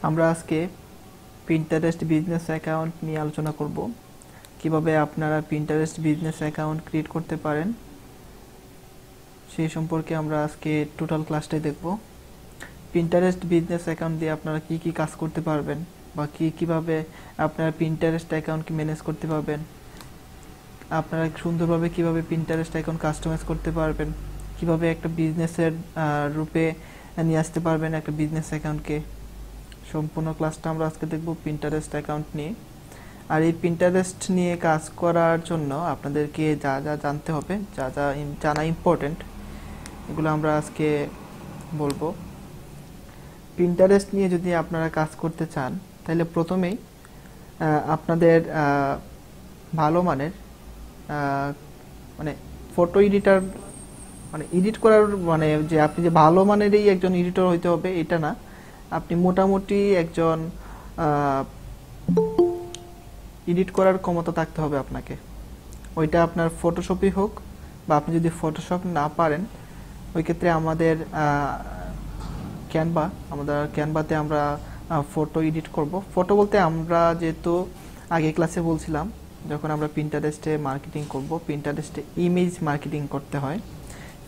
আমরা আজকে Pinterest business account নিয়ে আলোচনা করব কিভাবে আপনারা পিন্টারেস্ট বিজনেস অ্যাকাউন্ট ক্রিয়েট করতে পারেন সেই সম্পর্কে আমরা আজকে টোটাল ক্লাসটাই দেখব। পিন্টারেস্ট বিজনেস অ্যাকাউন্ট দিয়ে আপনারা কি কি কাজ করতে পারবেন বা কিভাবে আপনারা পিন্টারেস্ট অ্যাকাউন্টকে ম্যানেজ করতে পারবেন, আপনারা সুন্দরভাবে কিভাবে পিন্টারেস্ট অ্যাকাউন্ট কাস্টমাইজ করতে পারবেন, কিভাবে একটা বিজনেসের রূপে নিয়ে আসতে পারবেন একটা বিজনেস অ্যাকাউন্টকে। সম্পূর্ণ ক্লাসটা আমরা আজকে দেখব পিন্টারেস্ট অ্যাকাউন্ট নিয়ে। আর এই পিন্টারেস্ট নিয়ে কাজ করার জন্য আপনাদেরকে যা যা জানতে হবে, যা যা জানা ইম্পর্টেন্ট, এগুলো আমরা আজকে বলবো। পিন্টারেস্ট নিয়ে যদি আপনারা কাজ করতে চান তাহলে প্রথমেই আপনাদের ভালো মানের মানে ফটো এডিটর, মানে এডিট করার মানে যে আপনি যে ভালো মানেরই একজন এডিটর হইতে হবে এটা না, আপনি মোটামুটি একজন এডিট করার ক্ষমতা থাকতে হবে আপনাকে। ওইটা আপনার ফটোশপই হোক বা আপনি যদি ফটোশপ না পারেন, ওই ক্ষেত্রে আমাদের ক্যানভাতে আমরা ফটো এডিট করব। ফটো বলতে আমরা যেহেতু আগে ক্লাসে বলছিলাম, যখন আমরা পিন্টারেস্টে মার্কেটিং করব, পিন্টারেস্টে ইমেজ মার্কেটিং করতে হয়।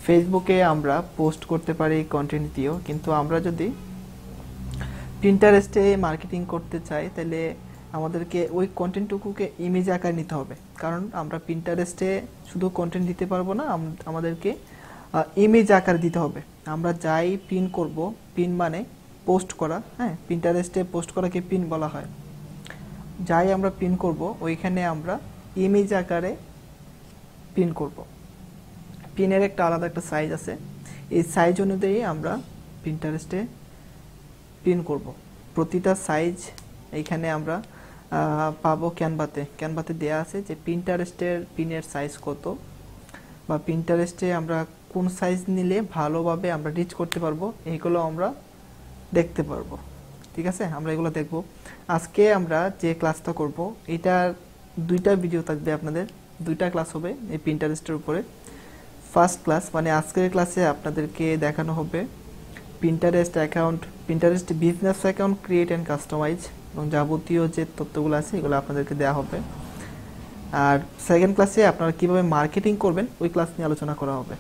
ফেসবুকে আমরা পোস্ট করতে পারি কন্টেন্ট দিয়েও, কিন্তু আমরা যদি পিন্টারেস্টে মার্কেটিং করতে চাই তাহলে আমাদেরকে ওই কন্টেন্টটুকুকে ইমেজ আকার নিতে হবে, কারণ আমরা পিন্টারেস্টে শুধু কন্টেন্ট দিতে পারবো না, আমাদেরকে ইমেজ আকার দিতে হবে। আমরা যাই পিন করব, পিন মানে পোস্ট করা, হ্যাঁ, পিন্টারেস্টে পোস্ট করাকে পিন বলা হয়। যাই আমরা পিন করব ওইখানে আমরা ইমেজ আকারে পিন করব। পিনের একটা আলাদা একটা সাইজ আছে, এই সাইজ অনুযায়ী আমরা পিন্টারেস্টে পিন করব। প্রতিটা সাইজ এইখানে আমরা পাবো ক্যানভাতে দেয়া আছে যে পিন্টারেস্টের পিনের সাইজ কত, বা পিন্টারেস্টে আমরা কোন সাইজ নিলে ভালোভাবে আমরা রিচ করতে পারবো, এইগুলো আমরা দেখতে পারবো। ঠিক আছে, আমরা এগুলো দেখব। আজকে আমরা যে ক্লাসটা করব এটার দুইটা ভিডিও থাকবে, আপনাদের দুইটা ক্লাস হবে এই পিন্টারেস্টের উপরে। ফার্স্ট ক্লাস মানে আজকের ক্লাসে আপনাদেরকে দেখানো হবে Pinterest business account create and customize, এবং যাবতীয় যে তথ্যগুলো আছে এগুলো আপনাদেরকে দেওয়া হবে। আর সেকেন্ড ক্লাসে আপনারা কিভাবে মার্কেটিং করবেন ওই ক্লাস নিয়ে আলোচনা করা হবে।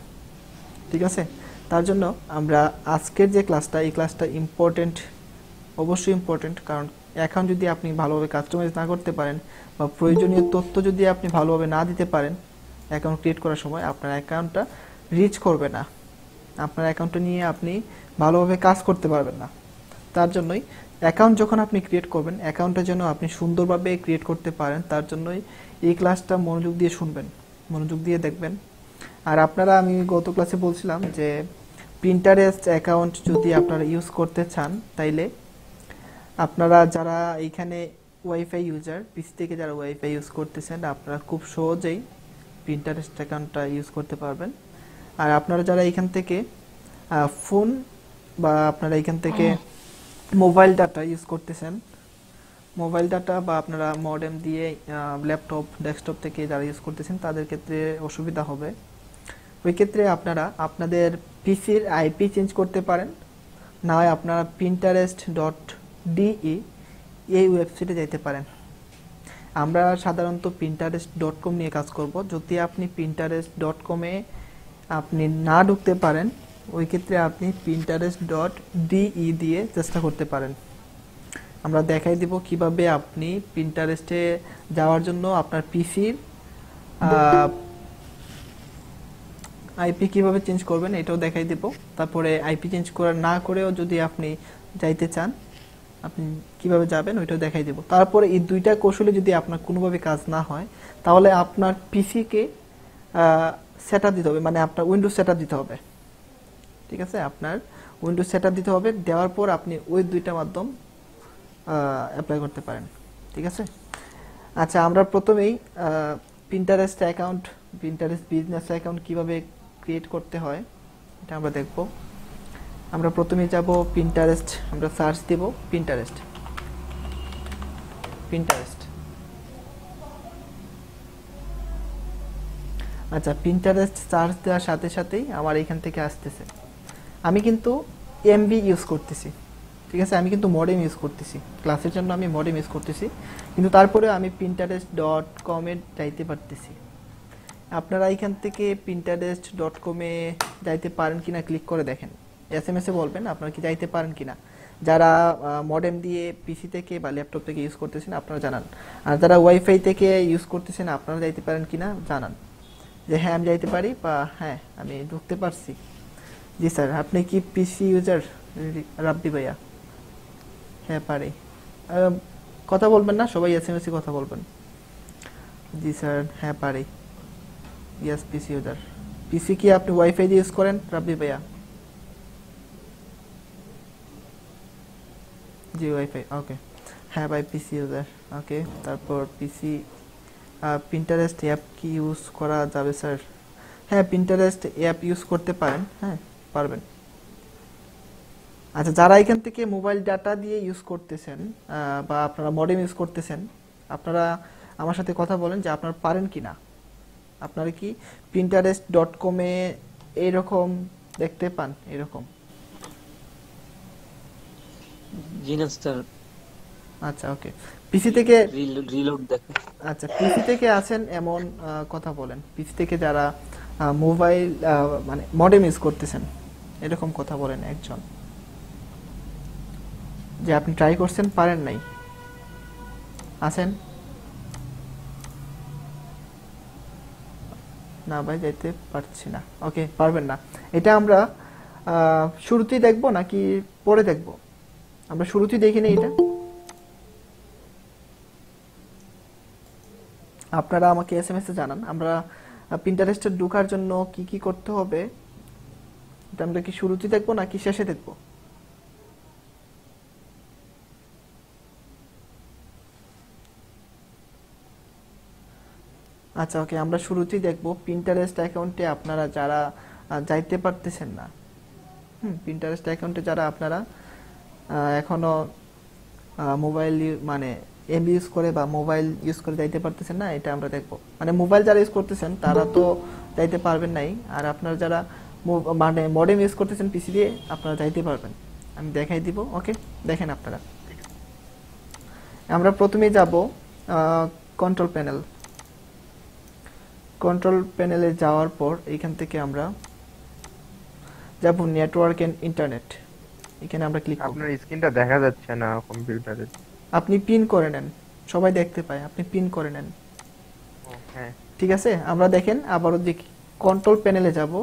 ঠিক আছে, তার জন্য আমরা আজকের যে ক্লাসটা, এই ক্লাসটা ইম্পর্টেন্ট, অবশ্যই ইম্পর্টেন্ট, কারণ অ্যাকাউন্ট যদি আপনি ভালোভাবে কাস্টমাইজ না করতে পারেন বা প্রয়োজনীয় তথ্য যদি আপনি ভালোভাবে না দিতে পারেন অ্যাকাউন্ট ক্রিয়েট করার সময়, আপনার অ্যাকাউন্টটা রিচ করবে না, আপনার অ্যাকাউন্টটা নিয়ে আপনি ভালোভাবে কাজ করতে পারবেন না। তার জন্যই অ্যাকাউন্ট যখন আপনি ক্রিয়েট করবেন, অ্যাকাউন্টটা যেন আপনি সুন্দরভাবে ক্রিয়েট করতে পারেন, তার জন্যই এই ক্লাসটা মনোযোগ দিয়ে শুনবেন, মনোযোগ দিয়ে দেখবেন। আর আপনারা, আমি গত ক্লাসে বলছিলাম যে পিন্টারেস্ট অ্যাকাউন্ট যদি আপনারা ইউজ করতে চান তাইলে আপনারা যারা এইখানে ওয়াইফাই ইউজার, পিসি থেকে যারা ওয়াইফাই ইউজ করতেছেন, আপনারা খুব সহজেই পিন্টারেস্ট অ্যাকাউন্টটা ইউজ করতে পারবেন। আর আপনারা যারা এখান থেকে ফোন বা আপনারা এখান থেকে মোবাইল ডাটা ইউজ করতেছেন, মোবাইল ডাটা বা আপনারা মডেম দিয়ে ল্যাপটপ, ডেস্কটপ থেকে যারা ইউজ করতেছেন তাদের ক্ষেত্রে অসুবিধা হবে। ওই ক্ষেত্রে আপনারা আপনাদের পিসির আইপি চেঞ্জ করতে পারেন, না হয় আপনারা pinterest.de এই ওয়েবসাইটে যেতে পারেন। আমরা সাধারণত pinterest.com নিয়ে কাজ করব। যদি আপনি pinterest.com-এ আপনি না ঢুকতে পারেন, ওই ক্ষেত্রে আপনি pinterest.de দিয়ে চেষ্টা করতে পারেন। আমরা দেখাই দিব কিভাবে আপনি পিন্টারেস্টে যাওয়ার জন্য আপনার পিসির আইপি কিভাবে চেঞ্জ করবেন এটাও দেখাই দিব। তারপরে আইপি চেঞ্জ করা না করেও যদি আপনি যাইতে চান আপনি কিভাবে যাবেন ওইটাও দেখাই দিব। তারপরে এই দুইটা কৌশলে যদি আপনার কোনোভাবে কাজ না হয় তাহলে আপনার পিসিকে সেটআপ দিতে হবে, মানে আপনার উইন্ডোজ সেটআপ দিতে হবে। ঠিক আছে, আপনার উইন্ডোজ সেটআপ দিতে হবে, দেওয়ার পর আপনি ওই দুইটা মাধ্যম অ্যাপ্লাই করতে পারেন। ঠিক আছে, আচ্ছা, আমরা প্রথমেই পিন্টারেস্ট বিজনেস অ্যাকাউন্ট কিভাবে ক্রিয়েট করতে হয় এটা আমরা দেখব। আমরা প্রথমে যাব পিন্টারেস্ট, আমরা সার্চ দেব পিন্টারেস্ট। আচ্ছা, পিন্টারেস্ট সার্চ দেওয়ার সাথে সাথেই আমার এখান থেকে আসতেছে। আমি কিন্তু এমবি ইউজ করতেছি, ঠিক আছে, আমি কিন্তু মডেম ইউজ করতেছি, ক্লাসের জন্য আমি মডেম ইউজ করতেছি, কিন্তু তারপরে আমি pinterest.com এ যাইতে পারতেছি। আপনারা এখান থেকে pinterest.com এ যাইতে পারেন কিনা ক্লিক করে দেখেন, এসএমএস এ বলবেন আপনারা কি যাইতে পারেন কিনা। যারা মডেম দিয়ে পিসি থেকে বা ল্যাপটপ থেকে ইউজ করতেছেন আপনারা জানান, আর যারা ওয়াইফাই থেকে ইউজ করতেছেন আপনারা যাইতে পারেন কিনা জানান, যে হ্যাঁ আমি যাইতে পারি বা হ্যাঁ আমি ঢুকতে পারছি। জি স্যার, আপনি কি পিসি ইউজার রাব্বি ভাইয়া? হ্যাঁ পারি। কথা বলবেন না, সবাই এসএমএস এ কথা বলবেন। জি স্যার, হ্যাঁ পারি। ইয়েস পিসি ইউজার। পিসি কি আপনি ওয়াইফাই দিয়ে ইউজ করেন রাব্বি ভাইয়া? জি ওয়াইফাই, ওকে। হ্যাঁ ভাই পিসি ইউজার, ওকে। তারপর পিসি পিন্টারেস্ট অ্যাপ কি ইউজ করা যাবে স্যার? হ্যাঁ পিন্টারেস্ট অ্যাপ ইউজ করতে পারেন, হ্যাঁ পারবেন। আচ্ছা, যারা এখান থেকে মোবাইল ডাটা দিয়ে ইউজ করতেছেন বা আপনারা মডেম ইউজ করতেছেন, আপনারা আমার সাথে কথা বলেন যে আপনারা পারেন কিনা। আপনারা কি pinterest.com এ এইরকম দেখতে পান এরকম? জি না স্যার, আচ্ছা ওকে। পিসি থেকে, রিলোড দেখে। আচ্ছা পিসি থেকে আছেন এমন কথা বলেন, পিসি থেকে যারা মোবাইল মানে মডেম ইউজ করতেছেন এরকম কথা বলেন একজন, যে আপনি ট্রাই করছেন পারেন নাই। আছেন? না ভাই যাইতে পারছি না, ওকে পারবেন না। এটা আমরা শুরুতেই দেখবো নাকি পরে দেখবো? আমরা শুরুতেই দেখি না এটা। আপনারা আমাকে এসএমএস এ জানান, আমরা পিন্টারেস্টে ঢোকার জন্য কি কি করতে হবে এটা আমরা কি শুরুতেই দেখবো নাকি শেষে দেখবো? আচ্ছা ওকে, আমরা শুরুতেই দেখবো পিন্টারেস্ট অ্যাকাউন্টে আপনারা যারা যাইতে পারতেছেন না, পিন্টারেস্ট অ্যাকাউন্টে যারা আপনারা এখনো মোবাইল মানে এমবি ইউজ করে বা মোবাইল ইউজ করে যাইতে পারতেছেন না, এটা আমরা দেখবো। মানে মোবাইল যারা ইউজ করতেছেন তারা তো যাইতে পারবেন নাই, আর আপনারা যারা মানে মডেম ইউজ করতেছেন পিসি দিয়ে আপনারা যাইতে পারবেন। আমি দেখাই দিব, ওকে দেখেন আপনারা। আমরা প্রথমে যাব কন্ট্রোল প্যানেল। কন্ট্রোল প্যানেলে যাওয়ার পর এখান থেকে আমরা যাব নেটওয়ার্ক এন্ড ইন্টারনেট, এখানে আমরা ক্লিক করব। আপনার স্ক্রিনটা দেখা যাচ্ছে না কম্পিউটারে। আপনি পিন করে নেন, সবাই দেখতে পায়, আপনি পিন করে নেন। হ্যাঁ ঠিক আছে, আমরা দেখেন আবারও দেখি কন্ট্রোল প্যানেলে যাব।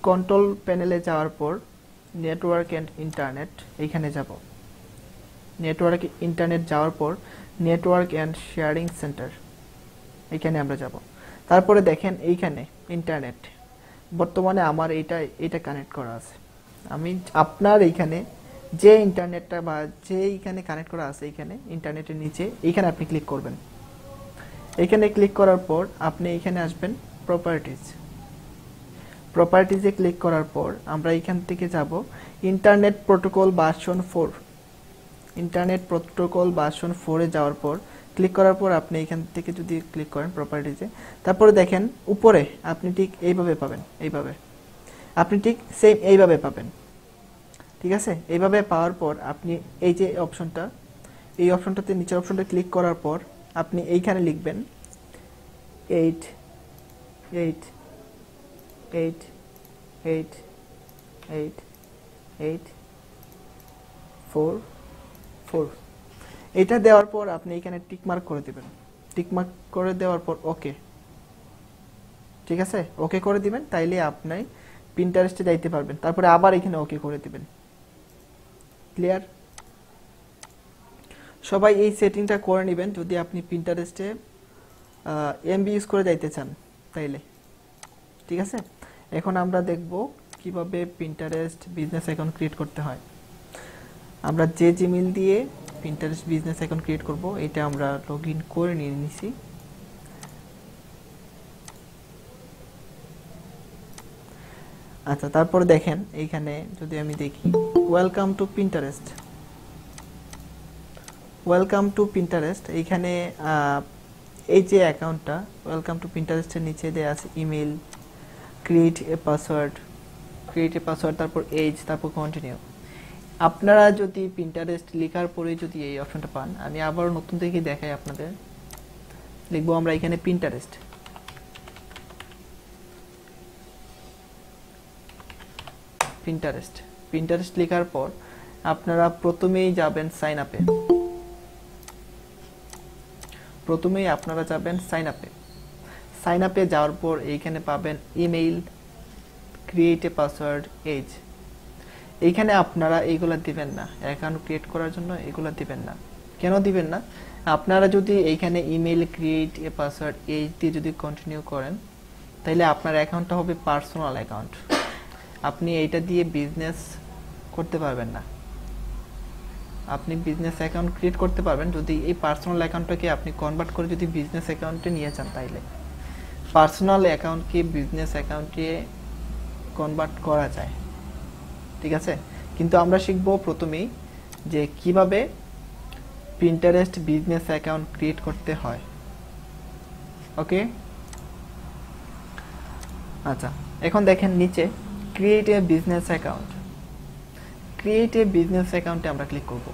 কন্ট্রোল প্যানেলে যাওয়ার পর নেটওয়ার্ক এন্ড ইন্টারনেট এইখানে যাব। নেটওয়ার্ক ইন্টারনেট যাওয়ার পর নেটওয়ার্ক এন্ড শেয়ারিং সেন্টার এইখানে আমরা যাব। তারপরে দেখেন এইখানে ইন্টারনেট, বর্তমানে আমার এটা কানেক্ট করা আছে। আমি আপনার এইখানে যে ইন্টারনেটটা বা যে এইখানে কানেক্ট করা আছে এইখানে ইন্টারনেটের নিচে এইখানে আপনি ক্লিক করবেন। এইখানে ক্লিক করার পর আপনি এইখানে আসবেন প্রপার্টিজ। প্রপার্টিজে ক্লিক করার পর আমরা এইখান থেকে যাব internet protocol version 4। Internet protocol version 4 এ যাওয়ার পর ক্লিক করার পর আপনি এখান থেকে যদি ক্লিক করেন প্রপার্টিজে, তারপরে দেখেন উপরে আপনি ঠিক এইভাবে পাবেন, এইভাবে আপনি ঠিক সেম এইভাবে পাবেন। ঠিক আছে, এইভাবে পাওয়ার পর আপনি এই যে অপশনটা, এই অপশনটাতে নিচের অপশনটা ক্লিক করার পর আপনি এইখানে লিখবেন 8 8 8 8 8 8 4 4। এটা দেওয়ার পর আপনি এখানে টিক মার্ক করে দিবেন। টিক মার্ক করে দেওয়ার পর ওকে, ঠিক আছে ওকে করে দিবেন, তাইলে আপনি পিন্টারেস্টে যাইতে পারবেন। তারপরে আবার এখানে ওকে করে দিবেন। ক্লিয়ার? সবাই এই সেটিংটা করে নেবেন যদি আপনি পিন্টারেস্টে এমবি ইউজ করে যাইতে চান তাইলে। ঠিক আছে, এখন আমরা দেখব কিভাবে পিন্টারেস্ট বিজনেস অ্যাকাউন্ট ক্রিয়েট করতে হয়। আমরা যে জিমেইল দিয়ে পিন্টারেস্ট বিজনেস অ্যাকাউন্ট ক্রিয়েট করব এটা আমরা লগইন করে নিয়ে নিছি। আচ্ছা, তারপর দেখেন এইখানে যদি আমি দেখি welcome to Pinterest, welcome to Pinterest, এইখানে এই যে অ্যাকাউন্টটা ওয়েলকাম টু পিন্টারেস্টের নিচে দেয়া আছে ইমেল, ক্রিয়েট এ পাসওয়ার্ড, তারপর এজ, তারপর কন্টিনিউ। আপনারা যদি পিন্টারেস্ট লেখার পরে যদি এই অপশনটা পান, আমি আবার নতুন থেকে দেখাই আপনাদের। লিখবো আমরা এখানে পিন্টারেস্ট, পিন্টারেস্ট পিন্টারেস্ট লেখার পর আপনারা প্রথমেই যাবেন সাইন আপে, প্রথমেই আপনারা যাবেন সাইন আপে। সাইন আপে যাওয়ার পর এইখানে পাবেন email, create a password, age. এইখানে আপনারা এইগুলা দিবেন না, অ্যাকাউন্ট ক্রিয়েট করার জন্য এগুলা দিবেন না। কেন দিবেন না? আপনারা যদি এইখানে email, create a password, age দিয়ে যদি কন্টিনিউ করেন, তাহলে আপনার অ্যাকাউন্টটা হবে পার্সোনাল অ্যাকাউন্ট। আপনি এইটা দিয়ে বিজনেস করতে পারবেন না। আপনি বিজনেস অ্যাকাউন্ট ক্রিয়েট করতে পারবেন যদি এই পার্সোনাল অ্যাকাউন্টটাকে আপনি কনভার্ট করে যদি বিজনেস অ্যাকাউন্টে নিয়ে যান, তাইলে পার্সোনাল অ্যাকাউন্টকে বিজনেস অ্যাকাউন্টে কনভার্ট করা যায়, ঠিক আছে? কিন্তু আমরা শিখবো প্রথমেই যে কিভাবে পিন্টারেস্ট বিজনেস অ্যাকাউন্ট ক্রিয়েট করতে হয়। ওকে, আচ্ছা, এখন দেখেন নিচে create a business account. Create a business অ্যাকাউন্টে আমরা ক্লিক করব।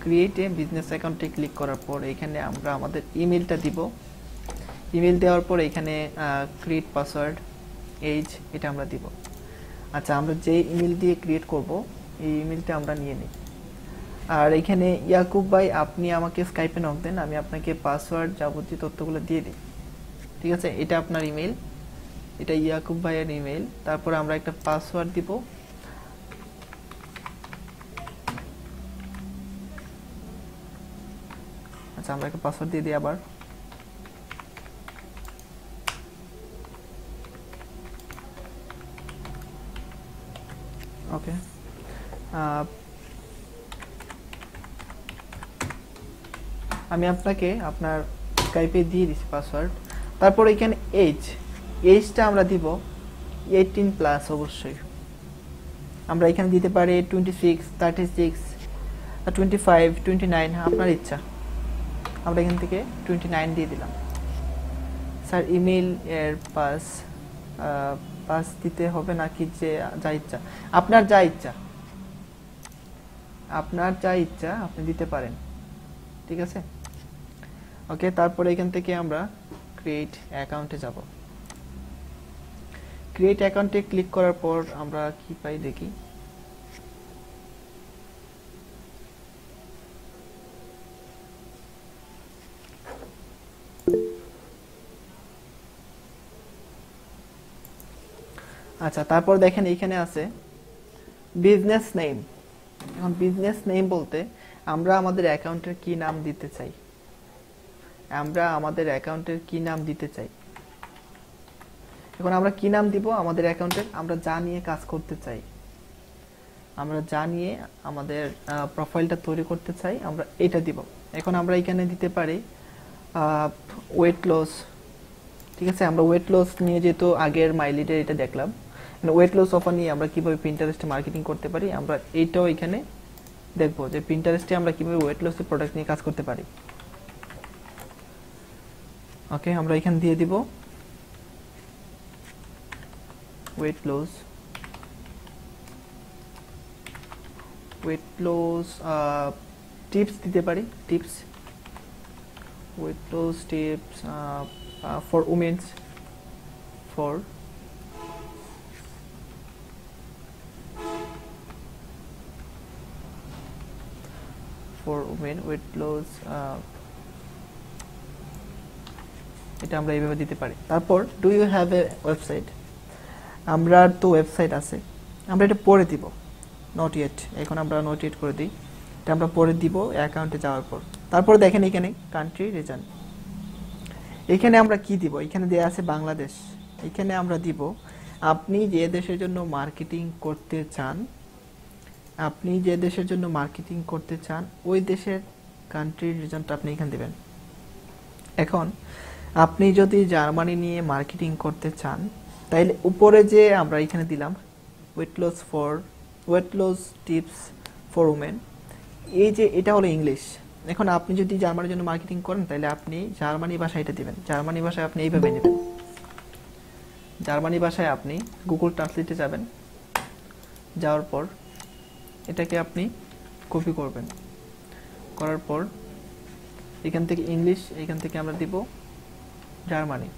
ক্রিয়েট এ বিজনেস অ্যাকাউন্টে ক্লিক করার পর এখানে আমরা আমাদের ইমেলটা দিব। ইমেল দেওয়ার পর এখানে ক্রিয়েট পাসওয়ার্ড, এজ, এটা আমরা দিব। আচ্ছা, আমরা যে ইমেল দিয়ে ক্রিয়েট করব এই ইমেলটা আমরা নিয়ে নিই। আর এখানে ইয়াকুব ভাই আপনি আমাকে স্কাইপে নক দেন, আমি আপনাকে পাসওয়ার্ড যাবতীয় তথ্যগুলো দিয়ে দিই, ঠিক আছে? এটা আপনার ইমেল, এটা ইয়াকুব ভাইয়ের ইমেল। তারপর আমরা একটা পাসওয়ার্ড দিব। আচ্ছা, আমরা একটা পাসওয়ার্ড দিয়ে দিই আবার। ওকে, আমি আপনাকে আপনার স্কাইপে দিয়ে দিচ্ছি পাসওয়ার্ড। তারপর এখানে এজটা আমরা দিব 18+। অবশ্যই আমরা এখানে দিতে পারি 26, 36, 25, 29, আপনার ইচ্ছা। আমরা এখান থেকে 29 দিয়ে দিলাম। স্যার ইমেল এর পাস দিতে হবে নাকি যে যা ইচ্ছা? আপনার যা ইচ্ছা, আপনার যা ইচ্ছা আপনি দিতে পারেন, ঠিক আছে? ওকে, তারপরে এখান থেকে আমরা ক্রিয়েট অ্যাকাউন্টে যাব। ক্রিয়েট অ্যাকাউন্টে ক্লিক করার পর আমরা কি পাই দেখি। আচ্ছা, তারপর দেখেন এইখানে আছে বিজনেস নেম। এখন বিজনেস নেম বলতে আমরা আমাদের অ্যাকাউন্টের কি নাম দিতে চাই, আমরা আমাদের অ্যাকাউন্টের কি নাম দিতে চাই। এখন আমরা কি নাম দিব আমাদের অ্যাকাউন্টের? আমরা যা নিয়ে কাজ করতে চাই, আমরা যা নিয়ে আমাদের প্রোফাইলটা তৈরি করতে চাই, আমরা এটা দিব। এখন আমরা এখানে দিতে পারি ওয়েট লস, ঠিক আছে? আমরা ওয়েট লস নিয়ে যেহেতু আগের মাইলিডে এটা দেখলাম, ওয়েট লস অফার নিয়ে আমরা কিভাবে পিন্টারেস্টে মার্কেটিং করতে পারি, আমরা এইটাও এখানে দেখবো যে পিন্টারেস্টে আমরা কিভাবে ওয়েট লসের প্রোডাক্ট নিয়ে কাজ করতে পারি। ওকে, আমরা এখানে দিয়ে দিব ওয়েট লস, টিপস দিতে পারি, tips, weight loss tips for womens, for women weight loss, এটা আমরা এইভাবে দিতে পারি। তারপর do you have a website? আমরা তো ওয়েবসাইট আছে, আমরা এটা পরে দিব, নট ইয়েট। এখন আমরা নট ইয়েট করে দিই, এটা আমরা পরে দিব অ্যাকাউন্টে যাওয়ার পর। তারপর দেখেন এখানে কান্ট্রি রিজন, এখানে আমরা কি দিব? এখানে দেয়া আছে বাংলাদেশ। এখানে আমরা দিব আপনি যে দেশের জন্য মার্কেটিং করতে চান, আপনি যে দেশের জন্য মার্কেটিং করতে চান ওই দেশের কান্ট্রি রিজনটা আপনি এখানে দিবেন। এখন আপনি যদি জার্মানি নিয়ে মার্কেটিং করতে চান, তাইলে উপরে যে আমরা এখানে দিলাম weight loss tips for women, এই যে এটা হলো ইংলিশ। এখন আপনি যদি জার্মানির জন্য মার্কেটিং করেন তাহলে আপনি জার্মানি ভাষায় এটা দিবেন। জার্মানি ভাষায় আপনি এইভাবে নেবেন, জার্মানি ভাষায় আপনি গুগল ট্রান্সলেটে যাবেন, যাওয়ার পর এটাকে আপনি কপি করবেন, করার পর এখান থেকে ইংলিশ, এখান থেকে আমরা দিব জার্মানি,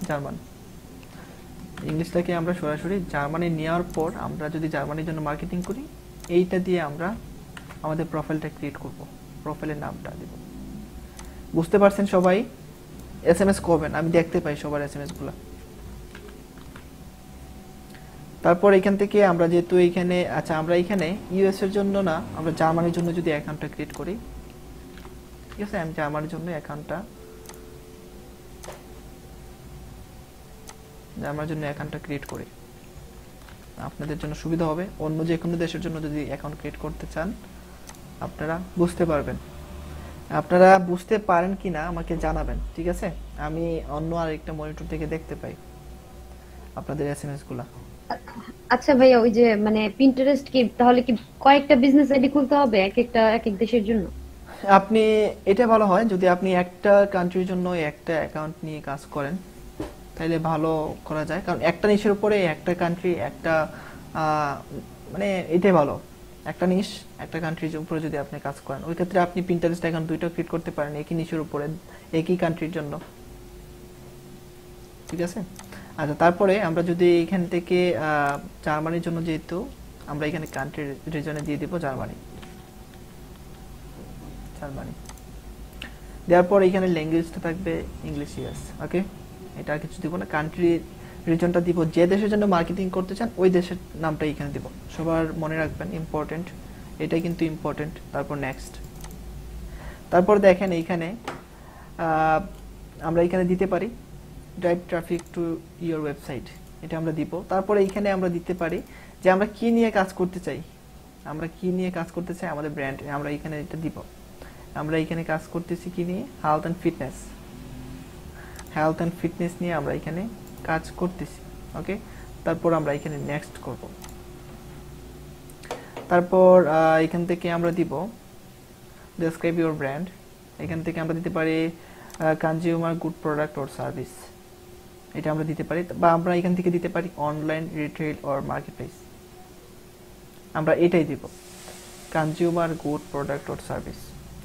জার্মান। ইংলিশটাকে আমরা সরাসরি জার্মানি নেওয়ার পর আমরা যদি জার্মানির জন্য মার্কেটিং করি, এইটা দিয়ে আমরা আমাদের প্রোফাইলটা ক্রিয়েট করব, প্রোফাইলের নামটা দেব। বুঝতে পারছেন সবাই? এসএমএস করবেন, আমি দেখতে পাই সবার এসএমএস গুলা। তারপর এখান থেকে আমরা যেহেতু এইখানে, আচ্ছা আমরা এখানে ইউএস এর জন্য না, আমরা জার্মানির জন্য যদি অ্যাকাউন্টটা ক্রিয়েট করি, ঠিক আছে, আমি জার্মানির জন্য অ্যাকাউন্টটা, জার্মানির জন্য অ্যাকাউন্টটা ক্রিয়েট করি, আপনাদের জন্য সুবিধা হবে। অন্য যে কোনো দেশের জন্য যদি অ্যাকাউন্ট ক্রিয়েট করতে চান আপনারা বুঝতে পারবেন। আপনারা বুঝতে পারেন কিনা আমাকে জানাবেন, ঠিক আছে? আমি অন্য আরেকটা মনিটর থেকে দেখতে পাই আপনাদের এসএমএস গুলা। আচ্ছা ভাইয়া, ওই যে মানে পিন্টারেস্ট কি তাহলে কি কয়েকটা বিজনেস আইডি খুলতে হবে এক এক দেশের জন্য? আপনি এটা ভালো হয় যদি আপনি একটা কান্ট্রির জন্য একটা অ্যাকাউন্ট নিয়ে কাজ করেন, তাইলে ভালো করা যায়। কারণ একটা নিশের উপরে একটা কান্ট্রি, একটা মানে এটাই ভালো। একটা নিশ একটা কান্ট্রির উপরে যদি আপনি কাজ করেন, ওই ক্ষেত্রে আপনি পিন্টারেস্ট অ্যাকাউন্ট দুইটা ক্রিয়েট করতে পারেন একই নিশের উপরে, একই কান্ট্রির জন্য, ঠিক আছে? আচ্ছা, তারপরে আমরা যদি এখান থেকে জার্মানির জন্য, যেহেতু আমরা এখানে কান্ট্রি রিজনে দিয়ে দিব জার্মানি, জার্মানি দেওয়ার পর এখানে ল্যাঙ্গুয়েজটা থাকবে ইংলিশ, ইয়েস, ওকে। এটা আর কিছু দিব না, কান্ট্রি রিজনটা দিব, যে দেশের জন্য মার্কেটিং করতে চান ওই দেশের নামটা এখানে দিব। সবার মনে রাখবেন, ইম্পর্টেন্ট, এটাই কিন্তু ইম্পর্টেন্ট। তারপর নেক্সট, তারপর দেখেন এইখানে আমরা এখানে দিতে পারি drive traffic to your website, এটা আমরা দিব। তারপরে এইখানে আমরা দিতে পারি যে আমরা কি নিয়ে কাজ করতে চাই, আমরা কি নিয়ে কাজ করতে চাই, আমাদের ব্র্যান্ড, আমরা এখানে এটা দিব। আমরা এখানে কাজ করতেছি কি নিয়ে, health and fitness, health and fitness নিয়ে আমরা এখানে কাজ করতেছি, ওকে। তারপর আমরা এখানে নেক্সট করব। তারপর এখান থেকে আমরা দিব ডেসক্রাইব ইওর ব্র্যান্ড, এখান থেকে আমরা দিতে পারি consumer good product or service, এটা আমরা দিতে পারি। বা আমরা এখান থেকে দিতে পারি অনলাইন রিটেইল অর মার্কেটপ্লেস, আমরা এটাই দিব, consumer good product or service.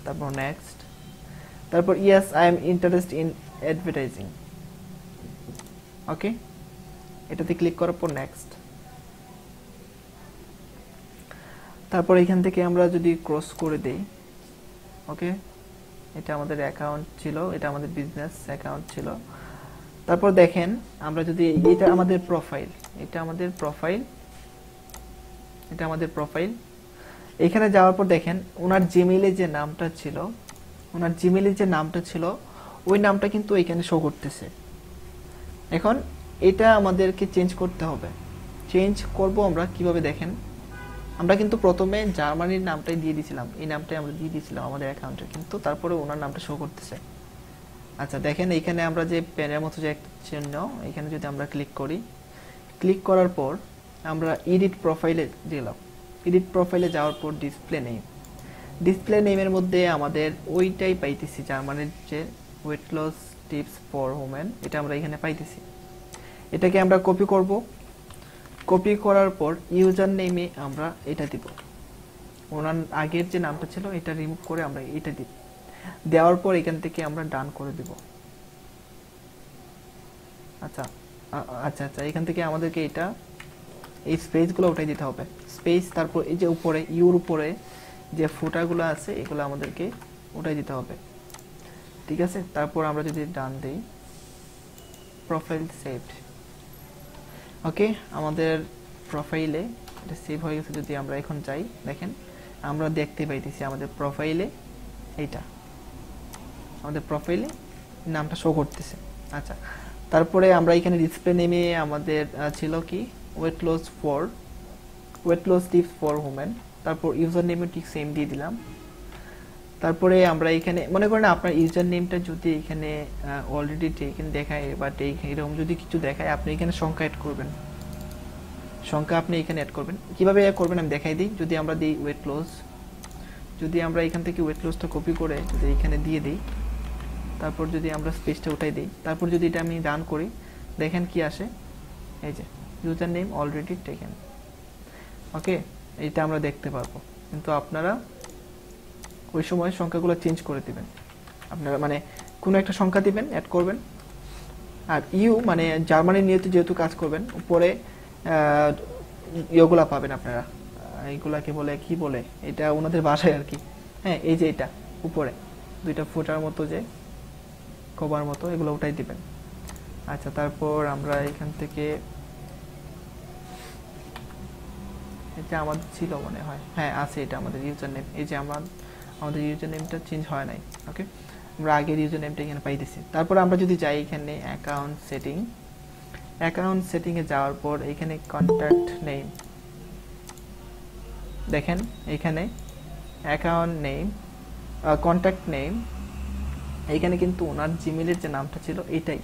তারপর নেক্সট, তারপর yes I am interest in advertising, okay, এটাতে ক্লিক করার পর নেক্সট। তারপর এখান থেকে আমরা যদি ক্রস করে দেই, ওকে, এটা আমাদের অ্যাকাউন্ট ছিল, এটা আমাদের বিজনেস অ্যাকাউন্ট ছিল। তারপর দেখেন আমরা যদি, এটা আমাদের প্রোফাইল, এটা আমাদের প্রোফাইল, এটা আমাদের প্রোফাইল। এখানে যাওয়ার পর দেখেন ওনার জিমেইলে যে নামটা ছিল, ওনার জিমেইলে যে নামটা ছিল ওই নামটা কিন্তু এখানে শো করতেছে। এখন এটা আমাদেরকে চেঞ্জ করতে হবে। চেঞ্জ করব আমরা কিভাবে দেখেন, আমরা কিন্তু প্রথমে জার্মানির নামটাই দিয়ে দিয়েছিলাম, এই নামটাই আমরা দিয়ে দিয়েছিলাম আমাদের অ্যাকাউন্টে, কিন্তু তারপরে ওনার নামটা শো করতেছে। আচ্ছা দেখেন এইখানে আমরা যে পেনের মতো যে একটা চিহ্ন, এখানে যদি আমরা ক্লিক করি, ক্লিক করার পর আমরা এডিট প্রোফাইলে দিলাম। এডিট প্রোফাইলে যাওয়ার পর ডিসপ্লে নেম, ডিসপ্লে নেমের মধ্যে আমাদের ওইটাই পাইতেছি, জার্মানির যে weight loss tips for women, এটা আমরা এখানে পাইতেছি। এটাকে আমরা কপি করব, কপি করার পর ইউজার নেমে আমরা এটা দিব, ওনার আগের যে নামটা ছিল এটা রিমুভ করে আমরা এটা দিব। দেওয়ার পর এখান থেকে আমরা ডান করে দিব। আচ্ছা আচ্ছা আচ্ছা, এখান থেকে আমাদেরকে এটা এই স্পেসগুলো উঠাই দিতে হবে, স্পেস। তারপর এই যে উপরে ইউর উপরে যে ফুটারগুলো আছে এগুলো আমাদেরকে উঠাই দিতে হবে, ঠিক আছে। তারপর আমরা যদি ডান দেই, প্রোফাইল সেভড, ওকে, আমাদের প্রোফাইলে এটা সেভ হয়ে গেছে। যদি আমরা এখন যাই, দেখেন আমরা দেখতে পাইতেছি আমাদের প্রোফাইলে এইটা, আমাদের প্রোফাইলে নামটা শো করতেছে। আচ্ছা, তারপরে আমরা এখানে ডিসপ্লে নেমে আমাদের ছিল কি weight loss tips for women, তারপর ইউজার নেমে ঠিক সেম দিয়ে দিলাম। তারপরে আমরা এখানে মনে করেন আপনার ইউজার নেমটা যদি এখানে অলরেডি টেকেন দেখায় বা এরকম যদি কিছু দেখায়, আপনি এখানে সংখ্যা অ্যাড করবেন, সংখ্যা আপনি এখানে অ্যাড করবেন। কিভাবে করবেন আমি দেখাই দিই। যদি আমরা দিই ওয়েট লস, যদি আমরা এখান থেকে ওয়েট লসটা কপি করে যদি এখানে দিয়ে দিই, তারপর যদি আমরা স্পেসটা উঠাই দিই, তারপর যদি এটা আমি রান করি, দেখেন কি আসে, এই যে ইউজার নেম অলরেডি টেকেন। ওকে, এটা আমরা দেখতে পারবো, কিন্তু আপনারা ওই সময় সংখ্যাগুলো চেঞ্জ করে দিবেন। আপনারা মানে কোনো একটা সংখ্যা দিবেন, অ্যাড করবেন। আর ইউ মানে জার্মানি নিয়ে যেহেতু কাজ করবেন, উপরে ইয়েগুলা পাবেন আপনারা, এইগুলাকে বলে কি বলে, এটা ওনাদের ভাষায় আর কি। হ্যাঁ, এই যে এটা উপরে দুইটা ফুটার মতো যে কভার মতো, এগুলো ওটাই দিবেন। আচ্ছা, তারপর আমরা এখান থেকে, এটা আমাদের ছিল মনে হয়, হ্যাঁ আছে, এটা আমাদের ইউজার নেম। এই যে আমাদের ইউজার নেমটা চেঞ্জ হয় নাই। ওকে, আমরা আগের ইউজার নেমটা এখানে পাইতেছি। তারপর আমরা যদি যাই এখানে অ্যাকাউন্ট সেটিংয়ে যাওয়ার পর এখানে কন্ট্যাক্ট নেম, দেখেন এখানে অ্যাকাউন্ট নেম, কন্ট্যাক্ট নেম, এইখানে কিন্তু ওনার জিমেলের যে নামটা ছিল এটাই।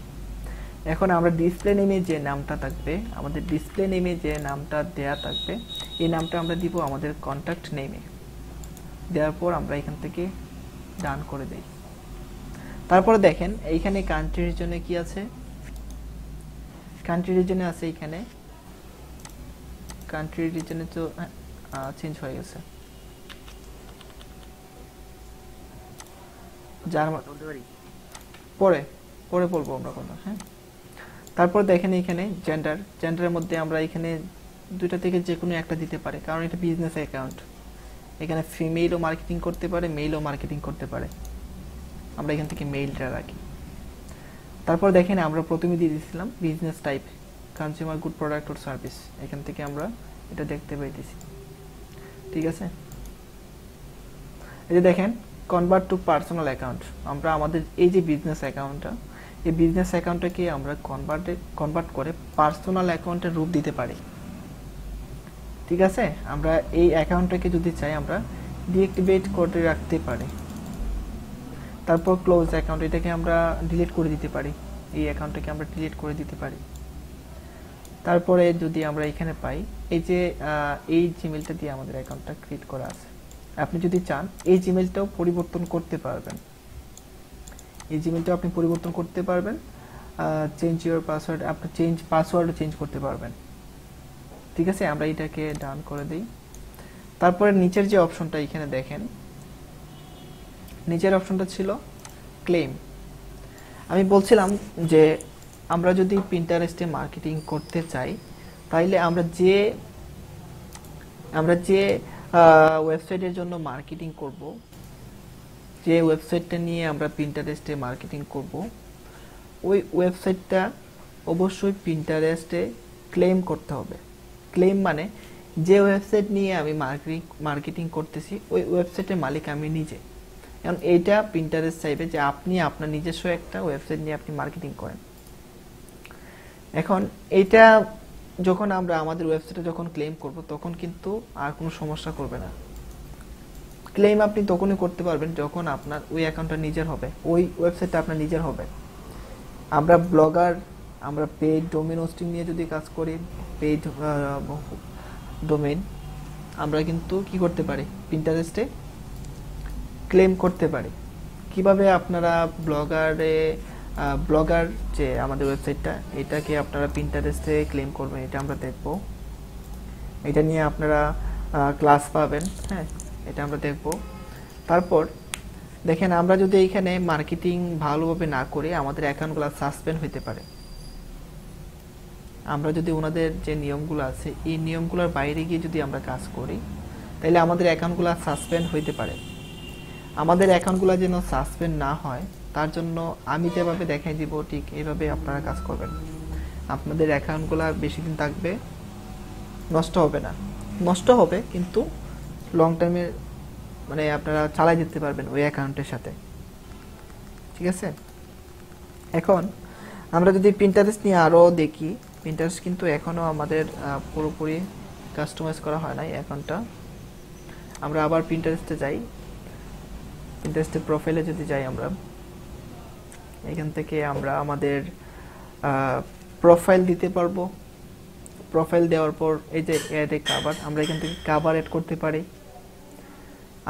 এখন আমরা ডিসপ্লে নেমে যে নামটা থাকবে, আমাদের ডিসপ্লে নেমে যে নামটা দেয়া থাকবে, এই নামটা আমরা দিব আমাদের কন্ট্যাক্ট নেমে। দেওয়ার পর আমরা এখান থেকে ডান করে দেই। তারপরে দেখেন এইখানে কান্ট্রি রিজনে কি আছে, কান্ট্রি রিজনে আছে এইখানে, কান্ট্রি রিজনে তো চেঞ্জ হয়ে গেছে, জার্মান পরে পরে বলবো আমরা কথা। হ্যাঁ, তারপর দেখেন এখানে জেন্ডারের মধ্যে আমরা এখানে দুইটা থেকে যে কোনো একটা দিতে পারে, কারণ এটা বিজনেস অ্যাকাউন্ট। এখানে ফিমেলও মার্কেটিং করতে পারে, মেলও মার্কেটিং করতে পারে, আমরা এখান থেকে মেইলটা রাখি। তারপর দেখেন আমরা প্রথমে দিয়ে দিয়েছিলাম business type, consumer good product or service, এখান থেকে আমরা এটা দেখতে পাইতেছি। ঠিক আছে, এই যে দেখেন কনভার্ট টু পার্সোনাল অ্যাকাউন্ট, আমরা আমাদের এই যে বিজনেস অ্যাকাউন্টটা, এই বিজনেস অ্যাকাউন্টটাকে আমরা কনভার্ট করে পার্সোনাল অ্যাকাউন্টের রূপ দিতে পারি। ঠিক আছে, আমরা এই অ্যাকাউন্টটাকে যদি চাই আমরা ডিঅ্যাক্টিভেট করে রাখতে পারি। তারপর ক্লোজ অ্যাকাউন্ট, এটাকে আমরা ডিলিট করে দিতে পারি, এই অ্যাকাউন্টটাকে আমরা ডিলিট করে দিতে পারি। তারপরে যদি আমরা এখানে পাই এই যে এই জিমেলটা দিয়ে আমাদের অ্যাকাউন্টটা ক্রিয়েট করা আছে, আপনি যদি চান এই জিমেলটাও পরিবর্তন করতে পারবেন, এই জিমেলটাও আপনি পরিবর্তন করতে পারবেন। চেঞ্জ ইউর পাসওয়ার্ড, আপনি পাসওয়ার্ডও চেঞ্জ করতে পারবেন। ঠিক আছে, আমরা এটাকে ডান করে দিই। তারপরে নিচের যে অপশনটা এখানে দেখেন, নিচের অপশনটা ছিল ক্লেম। আমি বলছিলাম যে আমরা যদি পিন্টারেস্টে মার্কেটিং করতে চাই, তাইলে আমরা যে ওয়েবসাইটের জন্য মার্কেটিং করব, যে ওয়েবসাইটটা নিয়ে আমরা পিন্টারেস্টে মার্কেটিং করব, ওই ওয়েবসাইটটা অবশ্যই পিন্টারেস্টে ক্লেম করতে হবে। ক্লেম মানে যে ওয়েবসাইট নিয়ে আমি মার্কেটিং করতেছি ওই ওয়েবসাইটের মালিক আমি নিজে। এখন এইটা পিন্টারেস্ট চাইবে যে আপনি আপনার নিজস্ব একটা ওয়েবসাইট নিয়ে আপনি মার্কেটিং করেন। এখন এইটা যখন আমরা আমাদের ওয়েবসাইটে যখন ক্লেম করব, তখন কিন্তু আর কোনো সমস্যা করবে না। ক্লেম আপনি তখনই করতে পারবেন যখন আপনার ওই অ্যাকাউন্টটা নিজের হবে, ওই ওয়েবসাইটটা আপনার নিজের হবে। আমরা ব্লগার, আমরা পেইড ডোমেইন হোস্টিং নিয়ে যদি কাজ করি, পেইড ডোমেইন, আমরা কিন্তু কি করতে পারি, পিন্টারেস্টে ক্লেম করতে পারি। কিভাবে আপনারা ব্লগার যে আমাদের ওয়েবসাইটটা, এটাকে আপনারা পিন্টারেস্টে ক্লেম করবেন, এটা আমরা দেখব। এটা নিয়ে আপনারা ক্লাস পাবেন। হ্যাঁ, এটা আমরা দেখব। তারপর দেখেন আমরা যদি এখানে মার্কেটিং ভালোভাবে না করে আমাদের অ্যাকাউন্টগুলো সাসপেন্ড হতে পারে। আমরা যদি ওনাদের যে নিয়মগুলো আছে এই নিয়মগুলোর বাইরে গিয়ে যদি আমরা কাজ করি, তাহলে আমাদের অ্যাকাউন্টগুলো সাসপেন্ড হইতে পারে। আমাদের অ্যাকাউন্টগুলো যেন সাসপেন্ড না হয়, তার জন্য আমি যেভাবে দেখাই দিব ঠিক এইভাবে আপনারা কাজ করবেন। আপনাদের অ্যাকাউন্টগুলো বেশি দিন থাকবে, নষ্ট হবে না, নষ্ট হবে কিন্তু লং টাইমে মানে আপনারা চালাই দিতে পারবেন ওই অ্যাকাউন্টের সাথে। ঠিক আছে, এখন আমরা যদি পিন্টারেস্ট নিয়ে আরও দেখি, পিন্টারেস্ট কিন্তু এখনও আমাদের পুরোপুরি কাস্টমাইজ করা হয় নাই অ্যাকাউন্টটা। আমরা আবার পিন্টারেস্টে যাই, পিন্টারেস্টের প্রোফাইলে যদি যাই, আমরা এখান থেকে আমরা আমাদের প্রোফাইল দিতে পারবো। প্রোফাইল দেওয়ার পর এই যে অ্যাড এ কাভার, আমরা এখান থেকে কাভার অ্যাড করতে পারি।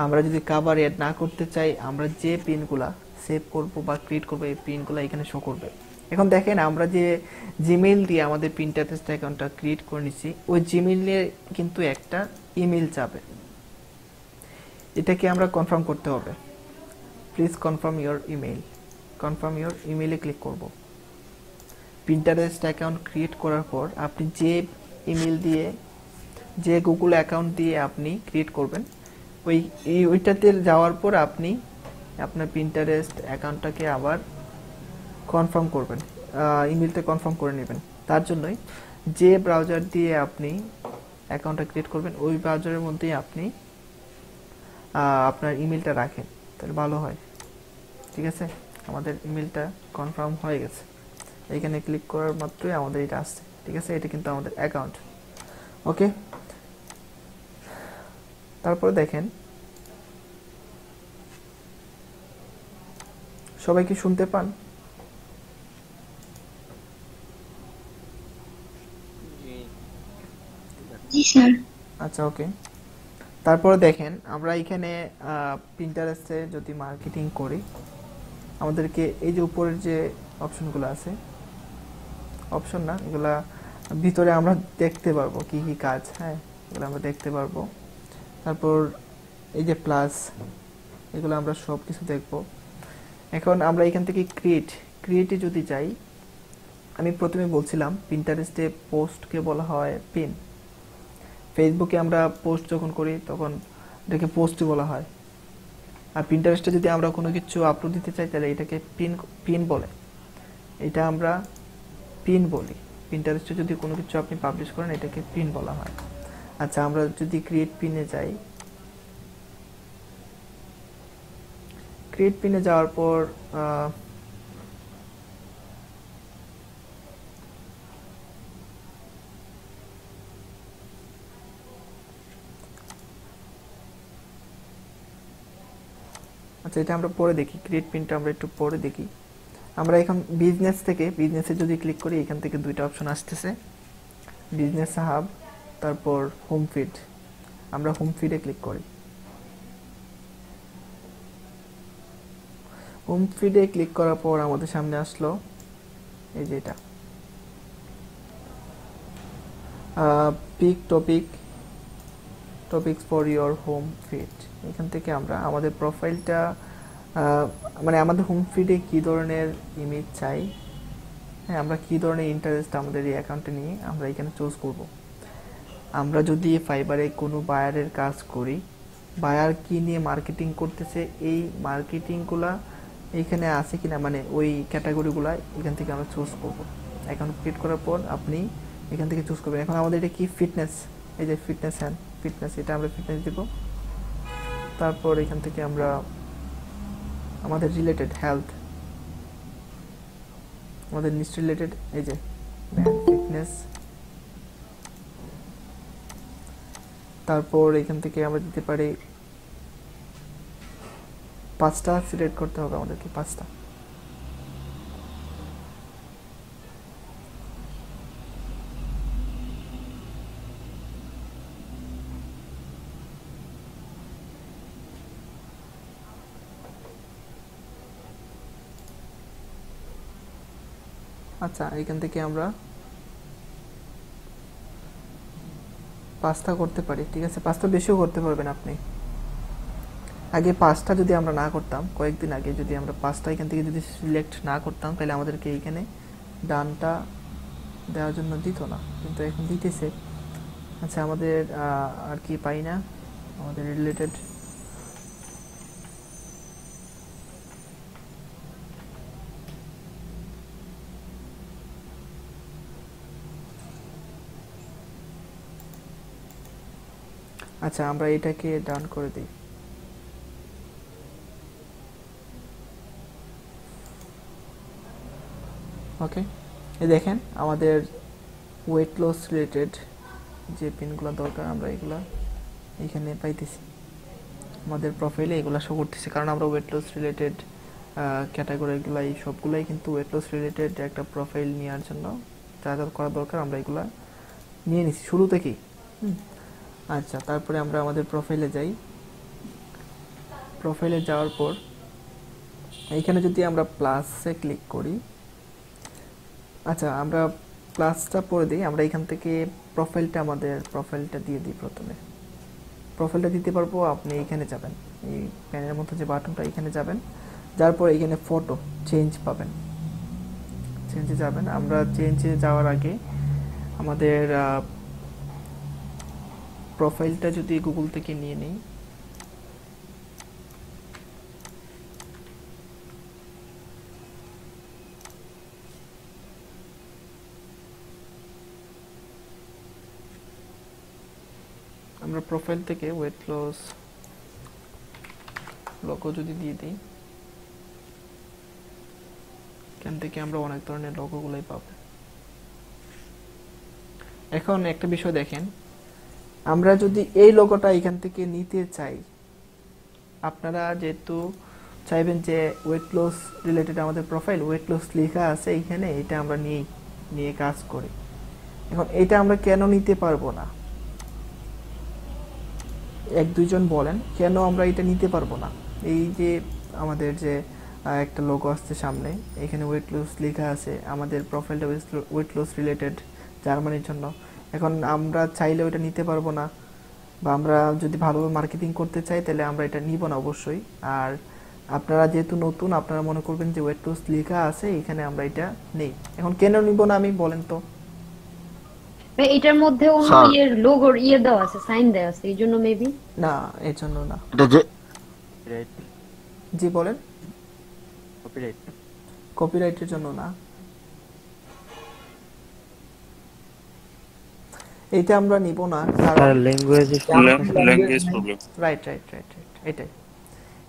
আমরা যদি কাভার অ্যাড না করতে চাই, আমরা যে পিনগুলা সেভ করব বা ক্রিয়েট করব, এই পিনগুলো এখানে শো করবে। এখন দেখেন আমরা যে জিমেইল দিয়ে আমাদের পিন্টারেস্ট অ্যাকাউন্টটা ক্রিয়েট করে নিছি, ওই জিমেইলে কিন্তু একটা ইমেল যাবে। এটাকে আমরা কনফার্ম করতে হবে। Please confirm your email. Confirm your ইমেইলে ক্লিক করব। পিন্টারেস্ট অ্যাকাউন্ট ক্রিয়েট করার পর আপনি যে ইমেল দিয়ে, যে গুগল অ্যাকাউন্ট দিয়ে আপনি ক্রিয়েট করবেন, ওইটাতে যাওয়ার পর আপনি আপনার পিন্টারেস্ট অ্যাকাউন্টটাকে আবার কনফার্ম করবেন, ইমেলটা কনফার্ম করে নেবেন। তার জন্যই যে ব্রাউজার দিয়ে আপনি অ্যাকাউন্টটা ক্রিয়েট করবেন ওই ব্রাউজারের মধ্যেই আপনি আপনার ইমেলটা রাখেন, তাহলে ভালো হয়। ঠিক আছে, আমাদের ইমেলটা কনফার্ম হয়ে গেছে। এখানে ক্লিক করার মাত্রই আমাদের এটা আসছে। ঠিক আছে, এটা কিন্তু আমাদের অ্যাকাউন্ট। ওকে, তারপরে দেখেন সবাই কি শুনতে পান? জি স্যার। আচ্ছা, ওকে। তারপরে দেখেন আমরা এখানে পিন্টারেস্টে যদি মার্কেটিং করি, আমাদেরকে এই যে উপরের যে অপশনগুলো আছে, অপশন না এগুলা, ভিতরে আমরা দেখতে পারবো কি কি কাজ, হ্যাঁ এগুলো আমরা দেখতে পারবো। তারপর এই যে প্লাস, এগুলো আমরা সব কিছু দেখবো। এখন আমরা এখান থেকে ক্রিয়েটে যদি যাই, আমি প্রথমে বলছিলাম পিন্টারেস্টে পোস্টকে বলা হয় পিন। ফেসবুকে আমরা পোস্ট যখন করি তখন এটাকে পোস্টই বলা হয়। আর পিন্টারেস্টে যদি আমরা কোনো কিছু আপলোড দিতে চাই তাহলে এটাকে পিন বলে, এটা আমরা পিন বলি। পিন্টারেস্টে যদি কোনো কিছু আপনি পাবলিশ করেন এটাকে পিন বলা হয়। আচ্ছা, আমরা যদি ক্রিয়েট পিনে যাই, ক্রিয়েট পিনে যাওয়ার পর আচ্ছা এটা আমরা পরে দেখি, ক্রিয়েট পিনটা আমরা একটু পরে দেখি। আমরা এখন বিজনেস থেকে, বিজনেসে যদি ক্লিক করি এখান থেকে দুইটা অপশন আসতেছে, বিজনেস হাব, তারপর হোম ফিড। আমরা হোম ফিডে ক্লিক করি। হোম ফিডে ক্লিক করার পর আমাদের সামনে আসলো এই যে এটা, pick topics for your home feed. এখান থেকে আমরা আমাদের প্রোফাইলটা, মানে আমাদের হোম ফিডে কী ধরনের ইমেজ চাই, হ্যাঁ আমরা কী ধরনের ইন্টারেস্ট আমাদের এই অ্যাকাউন্টে নিয়ে আমরা এখানে চুজ করব। আমরা যদি ফাইবারে কোনো বায়ারের কাজ করি, বায়ার কি নিয়ে মার্কেটিং করতেছে, এই মার্কেটিংগুলা এইখানে আছে কিনা, মানে ওই ক্যাটাগরিগুলা এখান থেকে আমরা চুজ করব। অ্যাকাউন্ট ক্রিয়েট করার পর আপনি এখান থেকে চুজ করবেন। এখন আমাদের এটা কি ফিটনেস, এই যে ফিটনেস হ্যান্ড ফিটনেস, এটা আমরা ফিটনেস দিব। তারপর এখান থেকে আমরা আমাদের রিলেটেড হেলথ, আমাদের নিশ্চয় রিলেটেড এই যে ফিটনেস। তারপর এখান থেকে আমরা দিতে পারি 5টা সিলেক্ট করতে হবে আমাদেরকে, 5টা। আচ্ছা, এখান থেকে আমরা 5টা করতে পারি। ঠিক আছে, 5টা বেশিও করতে পারবেন আপনি। আগে 5টা যদি আমরা না করতাম, কয়েকদিন আগে যদি আমরা 5টা এখান থেকে যদি সিলেক্ট না করতাম তাহলে আমাদেরকে এইখানে ডানটা দেওয়ার জন্য দিত না, কিন্তু এখন দিতেছে। আচ্ছা, আমাদের আর কি পাই না, আমাদের রিলেটেড আচ্ছা আমরা এটাকে ডান করে দিই। ওকে, এই দেখেন আমাদের ওয়েট লস রিলেটেড যে পিনগুলো দরকার আমরা এগুলা এখানে পাইতেছি, আমাদের প্রোফাইলে এগুলো শো করতেছে, কারণ আমরা ওয়েট লস রিলেটেড ক্যাটাগরিগুলো এই সবগুলাই কিন্তু ওয়েট লস রিলেটেড একটা প্রোফাইল নেওয়ার জন্য যা যা করা দরকার আমরা এগুলা নিয়ে নিছি শুরু থেকেই। আচ্ছা, তারপরে আমরা আমাদের প্রোফাইলে যাই। প্রোফাইলে যাওয়ার পর এইখানে যদি আমরা প্লাসে ক্লিক করি আচ্ছা, আমরা ক্লাসটা পড়ে দিই। আমরা এখান থেকে আমাদের প্রোফাইলটা দিয়ে দিই। প্রথমে প্রোফাইলটা দিতে পারবো, আপনি এখানে যাবেন, এই প্যানের মধ্যে যে বাটনটা, এখানে যাবেন, যার পর এখানে ফটো চেঞ্জ পাবেন, চেঞ্জে যাবেন। আমরা চেঞ্জে যাওয়ার আগে আমাদের প্রোফাইলটা যদি গুগল থেকে নিয়ে নিই, আমরা প্রোফাইল থেকে ওয়েট লস লোগো যদি দিয়ে দিই, এখান থেকে আমরা অনেক ধরনের লোগোগুলোই পাবো। এখন একটা বিষয় দেখেন, আমরা যদি এই লোগোটা এখান থেকে নিতে চাই, আপনারা যেহেতু চাইবেন যে ওয়েট লস রিলেটেড আমাদের প্রোফাইল, ওয়েট লস লেখা আছে এইখানে, এটা আমরা নিয়ে কাজ করি। এখন এটা আমরা কেন নিতে পারবো না? এক দুইজন বলেন কেন আমরা এটা নিতে পারবো না? এই যে আমাদের যে একটা লোগো আসছে সামনে, এখানে ওয়েট লস লেখা আছে, আমাদের প্রোফাইলটা ওয়েট লস রিলেটেড জার্মানির জন্য। এখন আমরা চাইলে ওটা নিতে পারবো না, বা আমরা যদি ভালোভাবে মার্কেটিং করতে চাই তাহলে আমরা এটা নিব না অবশ্যই। আর আপনারা যেহেতু নতুন, আপনারা মনে করবেন যে ওয়েট লস লেখা আছে এখানে, আমরা এটা নেই। এখন কেন নিব না আমি বলেন তো? ভাই এটার মধ্যে অন্য স্যার ইয়ের লোগোর ইয়ে দেওয়া আছে, সাইন দেওয়া আছে, এই জন্য মেবি। না, এর জন্য না। এটা যে রাইট, জি বলেন। কপিরাইট। কপিরাইটের জন্য না, এইটা আমরা নিব না, কারণ language language problem. Right right right right এটাই।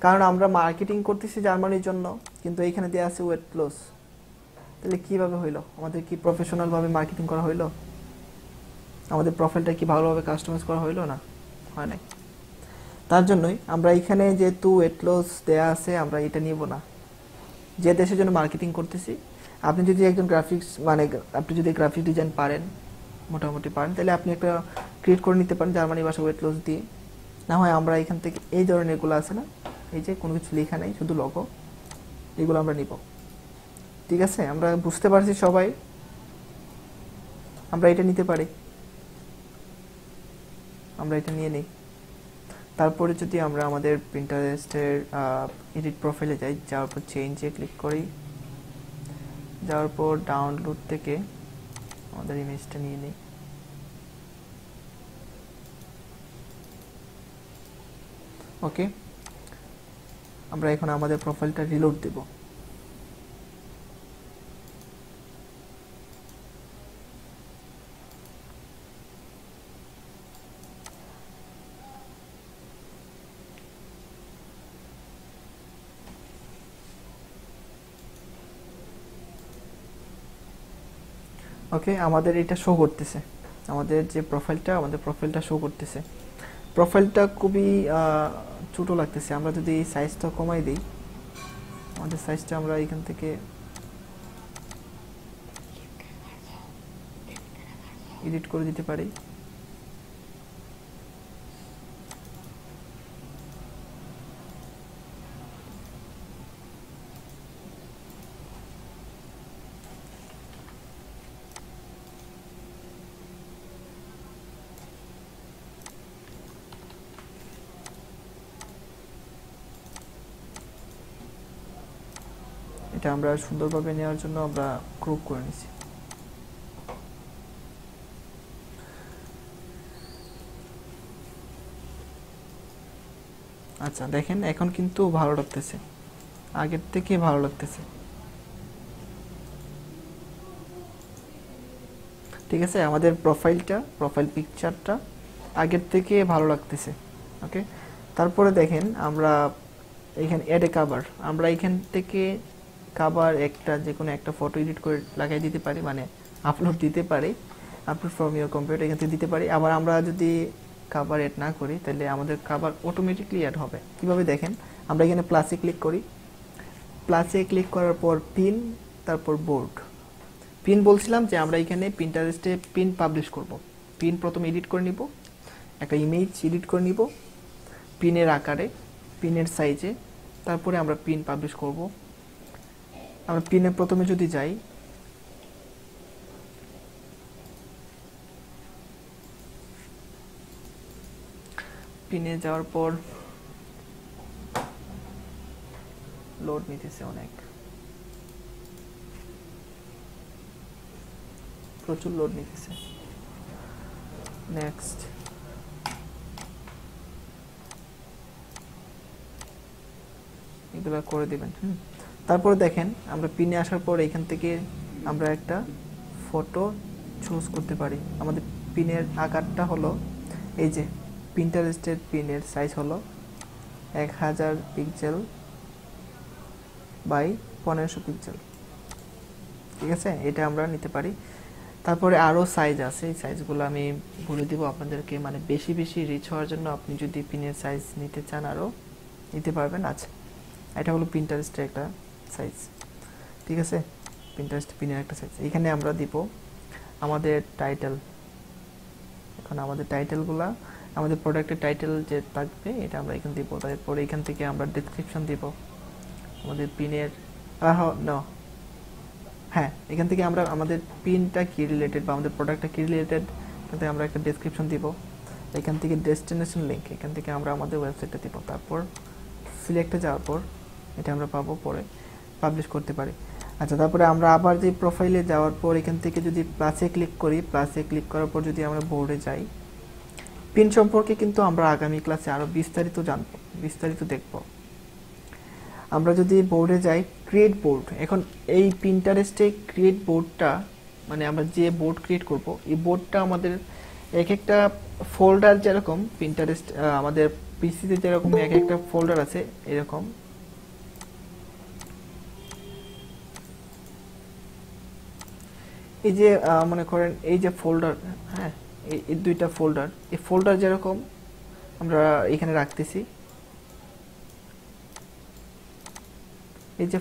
কারণ আমরা মার্কেটিং করতেছি জার্মানির জন্য, কিন্তু এইখানে দেওয়া আছে ওয়েট লস। তাহলে কিভাবে হইলো? আমাদের কি প্রফেশনাল ভাবে মার্কেটিং করা হইলো? আমাদের প্রোফাইলটা কি ভালোভাবে কাস্টমাইজ করা হইলো? না, হয় নাই। তার জন্যই আমরা এখানে যেহেতু ওয়েট লস দেয়া আছে, আমরা এটা নিব না। যে দেশের জন্য মার্কেটিং করতেছি, আপনি যদি একজন গ্রাফিক্স মানে আপনি যদি গ্রাফিক ডিজাইন পারেন, মোটামুটি পারেন, তাহলে আপনি একটা ক্রিয়েট করে নিতে পারেন জার্মানি ভাষা ওয়েট লস দিয়ে। না হয় আমরা এখান থেকে এই ধরনের এগুলো আছে না, এই যে কোনো কিছু লেখা নেই, শুধু লোগো, এগুলো আমরা নিব। ঠিক আছে, আমরা বুঝতে পারছি সবাই, আমরা এটা নিতে পারি, আমরা এটা নিয়ে নিই। তারপরে যদি আমরা আমাদের পিন্টারেস্টের এডিট প্রোফাইলে যাই, যাওয়ার পর চেঞ্জে ক্লিক করি, যাওয়ার পর ডাউনলোড থেকে আমাদের ইমেজটা নিয়ে নিই। ওকে, আমরা এখন আমাদের প্রোফাইলটা রিলোড দেব। ওকে, আমাদের এটা শো করতেছে, আমাদের যে প্রোফাইলটা, আমাদের প্রোফাইলটা শো করতেছে। প্রোফাইলটা খুবই ছোট লাগতেছে। আমরা যদি এই সাইজটা কমাই দিই, আমাদের সাইজটা আমরা এখান থেকে এডিট করে দিতে পারি। এটা আমরা সুন্দরভাবে নেওয়ার জন্য আমরা ক্রপ করে নিছি। আচ্ছা দেখেন, এখন কিন্তু ভালো লাগতেছে, আগের থেকে ভালো লাগতেছে। ঠিক আছে, আমাদের প্রোফাইল পিকচারটা আগের থেকে ভালো লাগতেছে। ওকে, তারপরে দেখেন আমরা এখানে অ্যাড এ কভার, আমরা এখান থেকে কভার একটা যে কোনো একটা ফটো এডিট করে লাগাই দিতে পারি, মানে আপলোড দিতে পারি, আপলোড ফ্রম ইওর কম্পিউটার এখান থেকে দিতে পারি। আবার আমরা যদি কভার অ্যাড না করি, তাহলে আমাদের কভার অটোমেটিকলি অ্যাড হবে। কিভাবে দেখেন, আমরা এখানে প্লাসে ক্লিক করি, প্লাসে ক্লিক করার পর পিন, তারপর বোর্ড। পিন বলছিলাম যে আমরা এখানে পিন্টারেস্টে পিন পাবলিশ করব। পিন প্রথমে এডিট করে নিব, একটা ইমেজ এডিট করে নিব পিনের আকারে, পিনের সাইজে, তারপরে আমরা পিন পাবলিশ করব। আমরা পিনে প্রথমে যদি যাই, পিনে যাওয়ার পর লোড নিতেছে অনেক, প্রচুর লোড নিতেছে। নেক্সট এগুলো করে দিবেন। তারপরে দেখেন আমরা পিনে আসার পর এখান থেকে আমরা একটা ফটো চুজ করতে পারি। আমাদের পিনের আকারটা হলো এই যে পিন্টারেস্টের পিনের সাইজ হলো 1000 পিক্সেল বাই 1500 পিক্সেল, ঠিক আছে, এটা আমরা নিতে পারি। তারপরে আরও সাইজ আছে, এই সাইজগুলো আমি বলে দিব আপনাদেরকে, মানে বেশি বেশি রিচ হওয়ার জন্য আপনি যদি পিনের সাইজ নিতে চান আরও নিতে পারবেন। আচ্ছা, এটা হলো পিন্টারেস্টের একটা সাইজ, ঠিক আছে, পিন্টারেস্ট পিনের একটা সাইজ। এখানে আমরা দিব আমাদের টাইটেল। এখন আমাদের টাইটেলগুলা, আমাদের প্রোডাক্টের টাইটেল যে থাকবে এটা আমরা এখানে দিব। তারপরে এখান থেকে আমরা ডেসক্রিপশন দিব আমাদের পিনের, হ্যাঁ, এখান থেকে আমরা আমাদের পিনটা কি রিলেটেড বা আমাদের প্রোডাক্টটা কি রিলেটেড এখান থেকে আমরা একটা ডেসক্রিপশন দিব। এখান থেকে ডেস্টিনেশন লিঙ্ক, এখান থেকে আমরা আমাদের ওয়েবসাইটটা দিব। তারপর সিলেক্টে যাওয়ার পর এটা আমরা পাবো, পরে পাবলিশ করতে পারি। আচ্ছা, তারপরে আমরা আবার যে প্রোফাইলে যাওয়ার পর এখান থেকে যদি প্লাসে ক্লিক করি, প্লাসে ক্লিক করার পর যদি আমরা বোর্ডে যাই, পিন সম্পর্কে কিন্তু আমরা আগামী ক্লাসে আরও বিস্তারিত জানবো, বিস্তারিত দেখব। আমরা যদি বোর্ডে যাই, ক্রিয়েট বোর্ড, এখন এই পিন্টারেস্টে ক্রিয়েট বোর্ডটা মানে আমরা যে বোর্ড ক্রিয়েট করব এই বোর্ডটা আমাদের এক একটা ফোল্ডার, যেরকম পিন্টারেস্ট আমাদের পিসিতে যেরকম এক একটা ফোল্ডার আছে এরকম এই যে মনে করেন এই যে ফোল্ডার, হ্যাঁ, এই দুইটা ফোল্ডার, এই ফোল্ডার যেরকম আমরা এখানে রাখতেছি, এই যে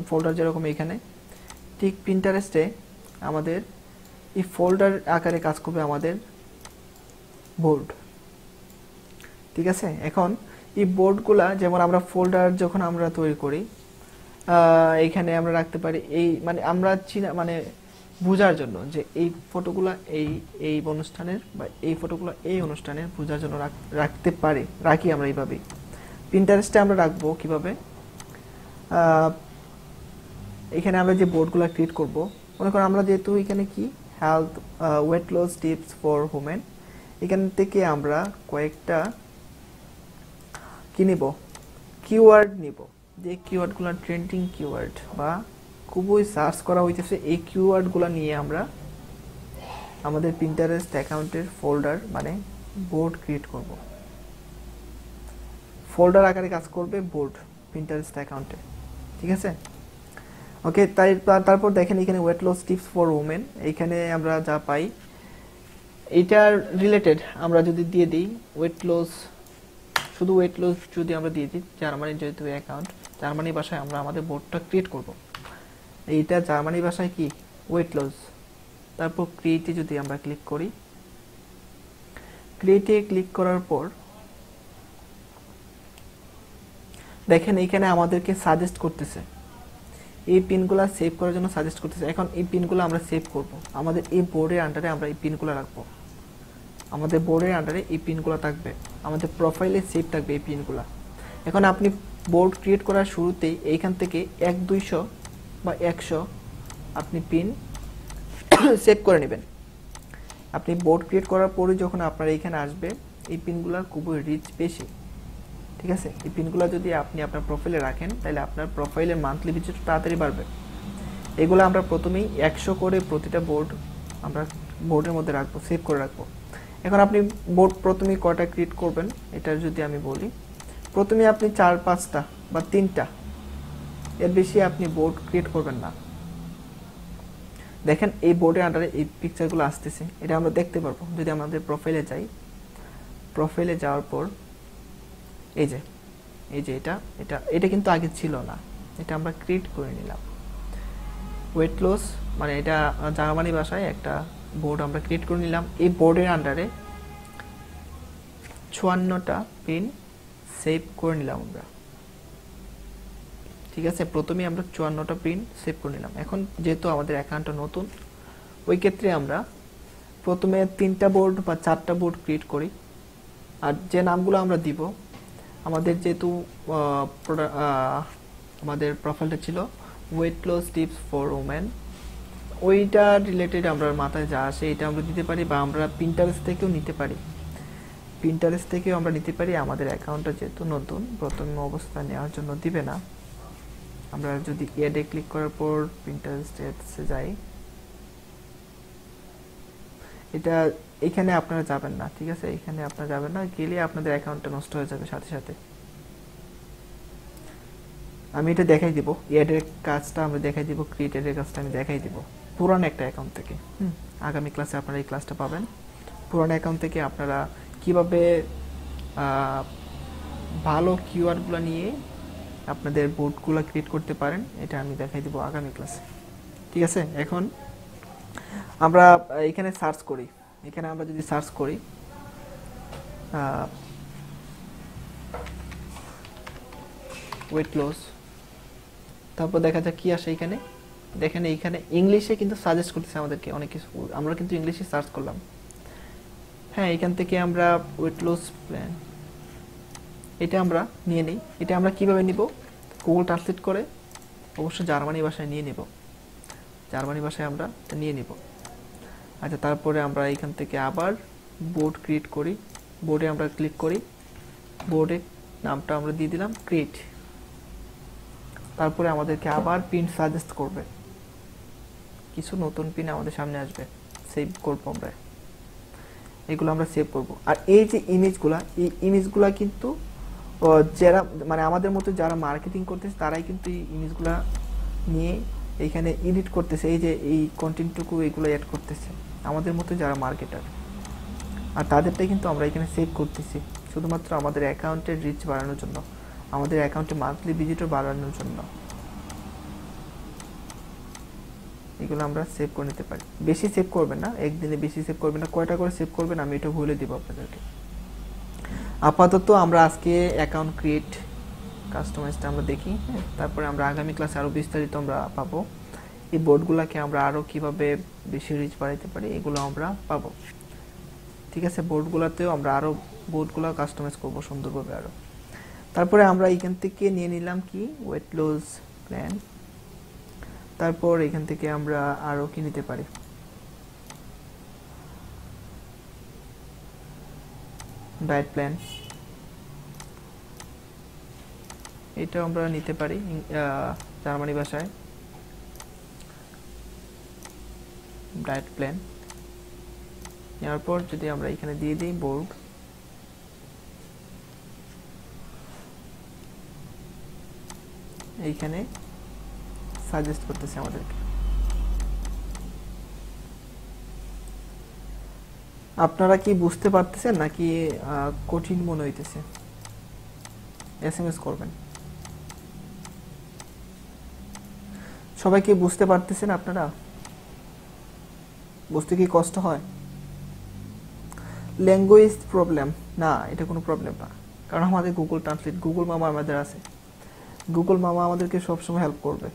ফোল্ডার যেরকম এখানে, ঠিক পিন্টারেস্টে আমাদের এই ফোল্ডার আকারে কাজ করবে আমাদের বোর্ড, ঠিক আছে। এখন এই বোর্ডগুলা যেমন আমরা ফোল্ডার যখন আমরা তৈরি করি, এখানে আমরা রাখতে পারি এই, মানে আমরা মানে বোঝার জন্য যে এই ফটোগুলা এই অনুষ্ঠানের বা এই ফটোগুলো এই অনুষ্ঠানের বোঝার জন্য রাখতে পারি, রাখি আমরা এইভাবেই। পিন্টারেস্টে আমরা রাখবো কিভাবে, এখানে আমরা যে বোর্ডগুলো ক্রিয়েট করব, মনে করো আমরা যেহেতু এখানে কি health weight loss tips for women, এখান থেকে আমরা কয়েকটা কি নিব, কিওয়ার্ড নিব, যে কিওয়ার্ডগুলো ট্রেন্ডিং কিওয়ার্ড বা খুবই সার্চ করা হইতেছে, এই কিওয়ার্ডগুলো নিয়ে আমরা আমাদের পিন্টারেস্ট অ্যাকাউন্টের ফোল্ডার মানে বোর্ড ক্রিয়েট করব। ফোল্ডার আকারে কাজ করবে বোর্ড পিন্টারেস্ট অ্যাকাউন্টে, ঠিক আছে। ওকে, তারপর দেখেন এখানে weight loss tips for women, এইখানে আমরা যা পাই এটার রিলেটেড আমরা যদি দিয়ে দিই ওয়েট লস, শুধু ওয়েট লস যদি আমরা দিয়ে দিই, জার্মানির যেহেতু অ্যাকাউন্ট, জার্মানি ভাষায় আমরা আমাদের বোর্ডটা ক্রিয়েট করব। এইটা জার্মানি ভাষায় কি ওয়েট লস। তারপর ক্রিয়েটে যদি আমরা ক্লিক করি, ক্রিয়েটে ক্লিক করার পর দেখেন এইখানে আমাদেরকে সাজেস্ট করতেছে, এই পিনগুলো সেভ করার জন্য সাজেস্ট করতেছে। এখন এই পিনগুলো আমরা সেভ করব, আমাদের এই বোর্ডের আন্ডারে আমরা এই পিনগুলো রাখবো, আমাদের বোর্ডের আন্ডারে এই পিনগুলো থাকবে, আমাদের প্রোফাইলে সেভ থাকবে এই পিনগুলো। এখন আপনি বোর্ড ক্রিয়েট করার শুরুতেই এইখান থেকে 100-200 বা 100 আপনি পিন সেভ করে নেবেন। আপনি বোর্ড ক্রিয়েট করার পরে যখন আপনার এইখানে আসবে, এই পিনগুলোর খুবই রিচ বেশি, ঠিক আছে। এই পিনগুলো যদি আপনি আপনার প্রোফাইলে রাখেন তাহলে আপনার প্রোফাইলের মান্থলি ভিজিট তাড়াতাড়ি বাড়বে। এগুলো আমরা প্রথমেই 100 করে প্রতিটা বোর্ড আমরা বোর্ডের মধ্যে রাখবো, সেভ করে রাখবো। এখন আপনি বোর্ড প্রথমেই কয়টা ক্রিয়েট করবেন এটার যদি আমি বলি, প্রথমে আপনি 4-5টা বা 3টা, এর বেশি আপনি বোর্ড ক্রিয়েট করবেন না। দেখেন এই বোর্ডের আন্ডারে এই পিকচারগুলো আসতেছে, এটা আমরা দেখতে পারবো যদি আমাদের প্রোফাইলে যাই। প্রোফাইলে যাওয়ার পর এই যে এটা এটা এটা কিন্তু আগে ছিল না, এটা আমরা ক্রিয়েট করে নিলাম। ওয়েট লস মানে এটা জার্মানি ভাষায় একটা বোর্ড আমরা ক্রিয়েট করে নিলাম। এই বোর্ডের আন্ডারে 54টা পিন সেভ করে নিলাম আমরা, ঠিক আছে। প্রথমে আমরা 54টা পিন সেভ করে নিলাম। এখন যেহেতু আমাদের অ্যাকাউন্টটা নতুন, ওই ক্ষেত্রে আমরা প্রথমে 3টা বোর্ড বা 4টা বোর্ড ক্রিয়েট করি, আর যে নামগুলো আমরা দিব, আমাদের যেহেতু আমাদের প্রোফাইলটা ছিল weight loss tips for women, ওইটা রিলেটেড আমরা মাথায় যা আসে এটা আমরা দিতে পারি, বা আমরা পিন্টারেস্ট থেকেও নিতে পারি। পিন্টারেস্ট থেকেও আমরা নিতে পারি। আমাদের অ্যাকাউন্টটা যেহেতু নতুন, প্রথম অবস্থা নেওয়ার জন্য দিবে না। আমরা যদি এডে ক্লিক করার পর পিন্টারেস্ট এডসে যাই, এটা এখানে আপনারা যাবেন না, ঠিক আছে? এখানে আপনারা যাবেন না, গেলে আপনাদের অ্যাকাউন্টটা নষ্ট হয়ে যাবে সাথে সাথে। আমি এটা দেখাই দিব, এডের কাজটা আমরা দেখাই দিব, ক্রিয়েটেডের কাজটা আমি দেখাই দিব পুরানো একটা অ্যাকাউন্ট থেকে। আগামী ক্লাসে আপনারা এই ক্লাসটা পাবেন। পুরানো অ্যাকাউন্ট থেকে আপনারা কিভাবে ভালো কিওয়ার্ডগুলো নিয়ে আপনাদের বোর্ডগুলো ক্রিয়েট করতে পারেন, এটা আমি দেখাই দিব আগামী ক্লাসে, ঠিক আছে? এখন আমরা এখানে সার্চ করি, এখানে আমরা যদি সার্চ করি ওয়েট লস, তারপর দেখা যাক কি আসে এখানে। দেখেন এইখানে ইংলিশে কিন্তু সাজেস্ট করতেছে আমাদেরকে অনেক কিছু, আমরা কিন্তু ইংলিশে সার্চ করলাম। হ্যাঁ, এখান থেকে আমরা ওয়েট লস প্ল্যান এটা আমরা নিয়ে নিই। এটা আমরা কিভাবে নিব? গুগল ট্রান্সলেট করে, অবশ্য জার্মানি ভাষায় নিয়ে নিব, জার্মানি ভাষায় আমরা নিয়ে নিব। আচ্ছা, তারপরে আমরা এখান থেকে আবার বোর্ড ক্রিয়েট করি, বোর্ডে আমরা ক্লিক করি, বোর্ডে নামটা আমরা দিয়ে দিলাম ক্রিয়েট। তারপরে আমাদেরকে আবার পিন সাজেস্ট করবে, কিছু নতুন পিন আমাদের সামনে আসবে, সেভ করব আমরা, এগুলো আমরা সেভ করব। আর এই যে ইমেজগুলা, এই ইমেজগুলা কিন্তু যারা মানে আমাদের মতো যারা মার্কেটিং করতেছে তারাই কিন্তু এই ইমেজগুলা নিয়ে এইখানে এডিট করতেছে, এই যে এই কন্টেন্টটুকু এগুলো অ্যাড করতেছে আমাদের মতো যারা মার্কেটার, আর তাদেরটাই কিন্তু আমরা এখানে সেভ করতেছি শুধুমাত্র আমাদের অ্যাকাউন্টের রিচ বাড়ানোর জন্য, আমাদের অ্যাকাউন্টে মান্থলি ভিজিটর বাড়ানোর জন্য। এগুলো আমরা সেভ করে নিতে পারি। বেশি সেভ করবেন না, একদিনে বেশি সেভ করবেন না, কয়টা করে সেভ করবেন আমি এটা বলে দিব আপনাদেরকে। আপাতত আমরা আজকে অ্যাকাউন্ট ক্রিয়েট কাস্টমাইজটা আমরা দেখি, হ্যাঁ, তারপরে আমরা আগামী ক্লাসে আরও বিস্তারিত আমরা পাবো। এই বোর্ডগুলোকে আমরা আরও কিভাবে বেশি রিচ বাড়াইতে পারি এগুলো আমরা পাবো, ঠিক আছে? বোর্ডগুলোতেও আমরা আরও বোর্ডগুলো কাস্টমাইজ করবো সুন্দরভাবে আরও। তারপরে আমরা এখান থেকে নিয়ে নিলাম কি ওয়েট লস প্ল্যান, তারপর এখান থেকে আমরা আরও কি নিতে পারি, ডায়েট প্ল্যান, এটা আমরা নিতে পারি জার্মানি ভাষায় ডায়েট প্ল্যান। নেওয়ার পর যদি আমরা এখানে দিয়ে দিই বোর্ড, এইখানে সাজেস্ট করতেছে আমাদেরকে। আপনারা কি বুঝতে পারতেছেন নাকি কঠিন মনে হইতেছে? এসএমএস করবেন। সবাই কি বুঝতে পারতেছেন? আপনারা বুঝতে কি কষ্ট হয়? ল্যাঙ্গুয়েজ প্রবলেম না, এটা কোনো প্রবলেম না, কারণ আমাদের গুগল ট্রান্সলেট, গুগল মামা আমাদের আছে, গুগল মামা আমাদেরকে সবসময় হেল্প করবে,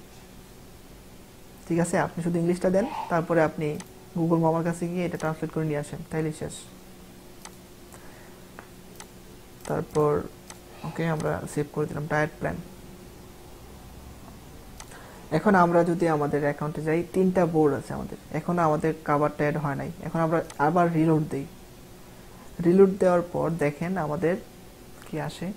ঠিক আছে? আপনি শুধু ইংলিশটা দেন, তারপরে আপনি গুগল মামার কাছে গিয়ে এটা ট্রান্সলেট করে নিয়ে আসেন, তাইলেই শেষ। তারপর ওকে আমরা সেভ করে দিলাম ডায়েট প্ল্যান। এখন আমরা যদি আমাদের অ্যাকাউন্টে যাই, 3টা বোর্ড আছে আমাদের, এখন আমাদের কভারটা অ্যাড হয় নাই। এখন আমরা আবার রিলোড দেই, রিলোড দেওয়ার পর দেখেন আমাদের কি আসে।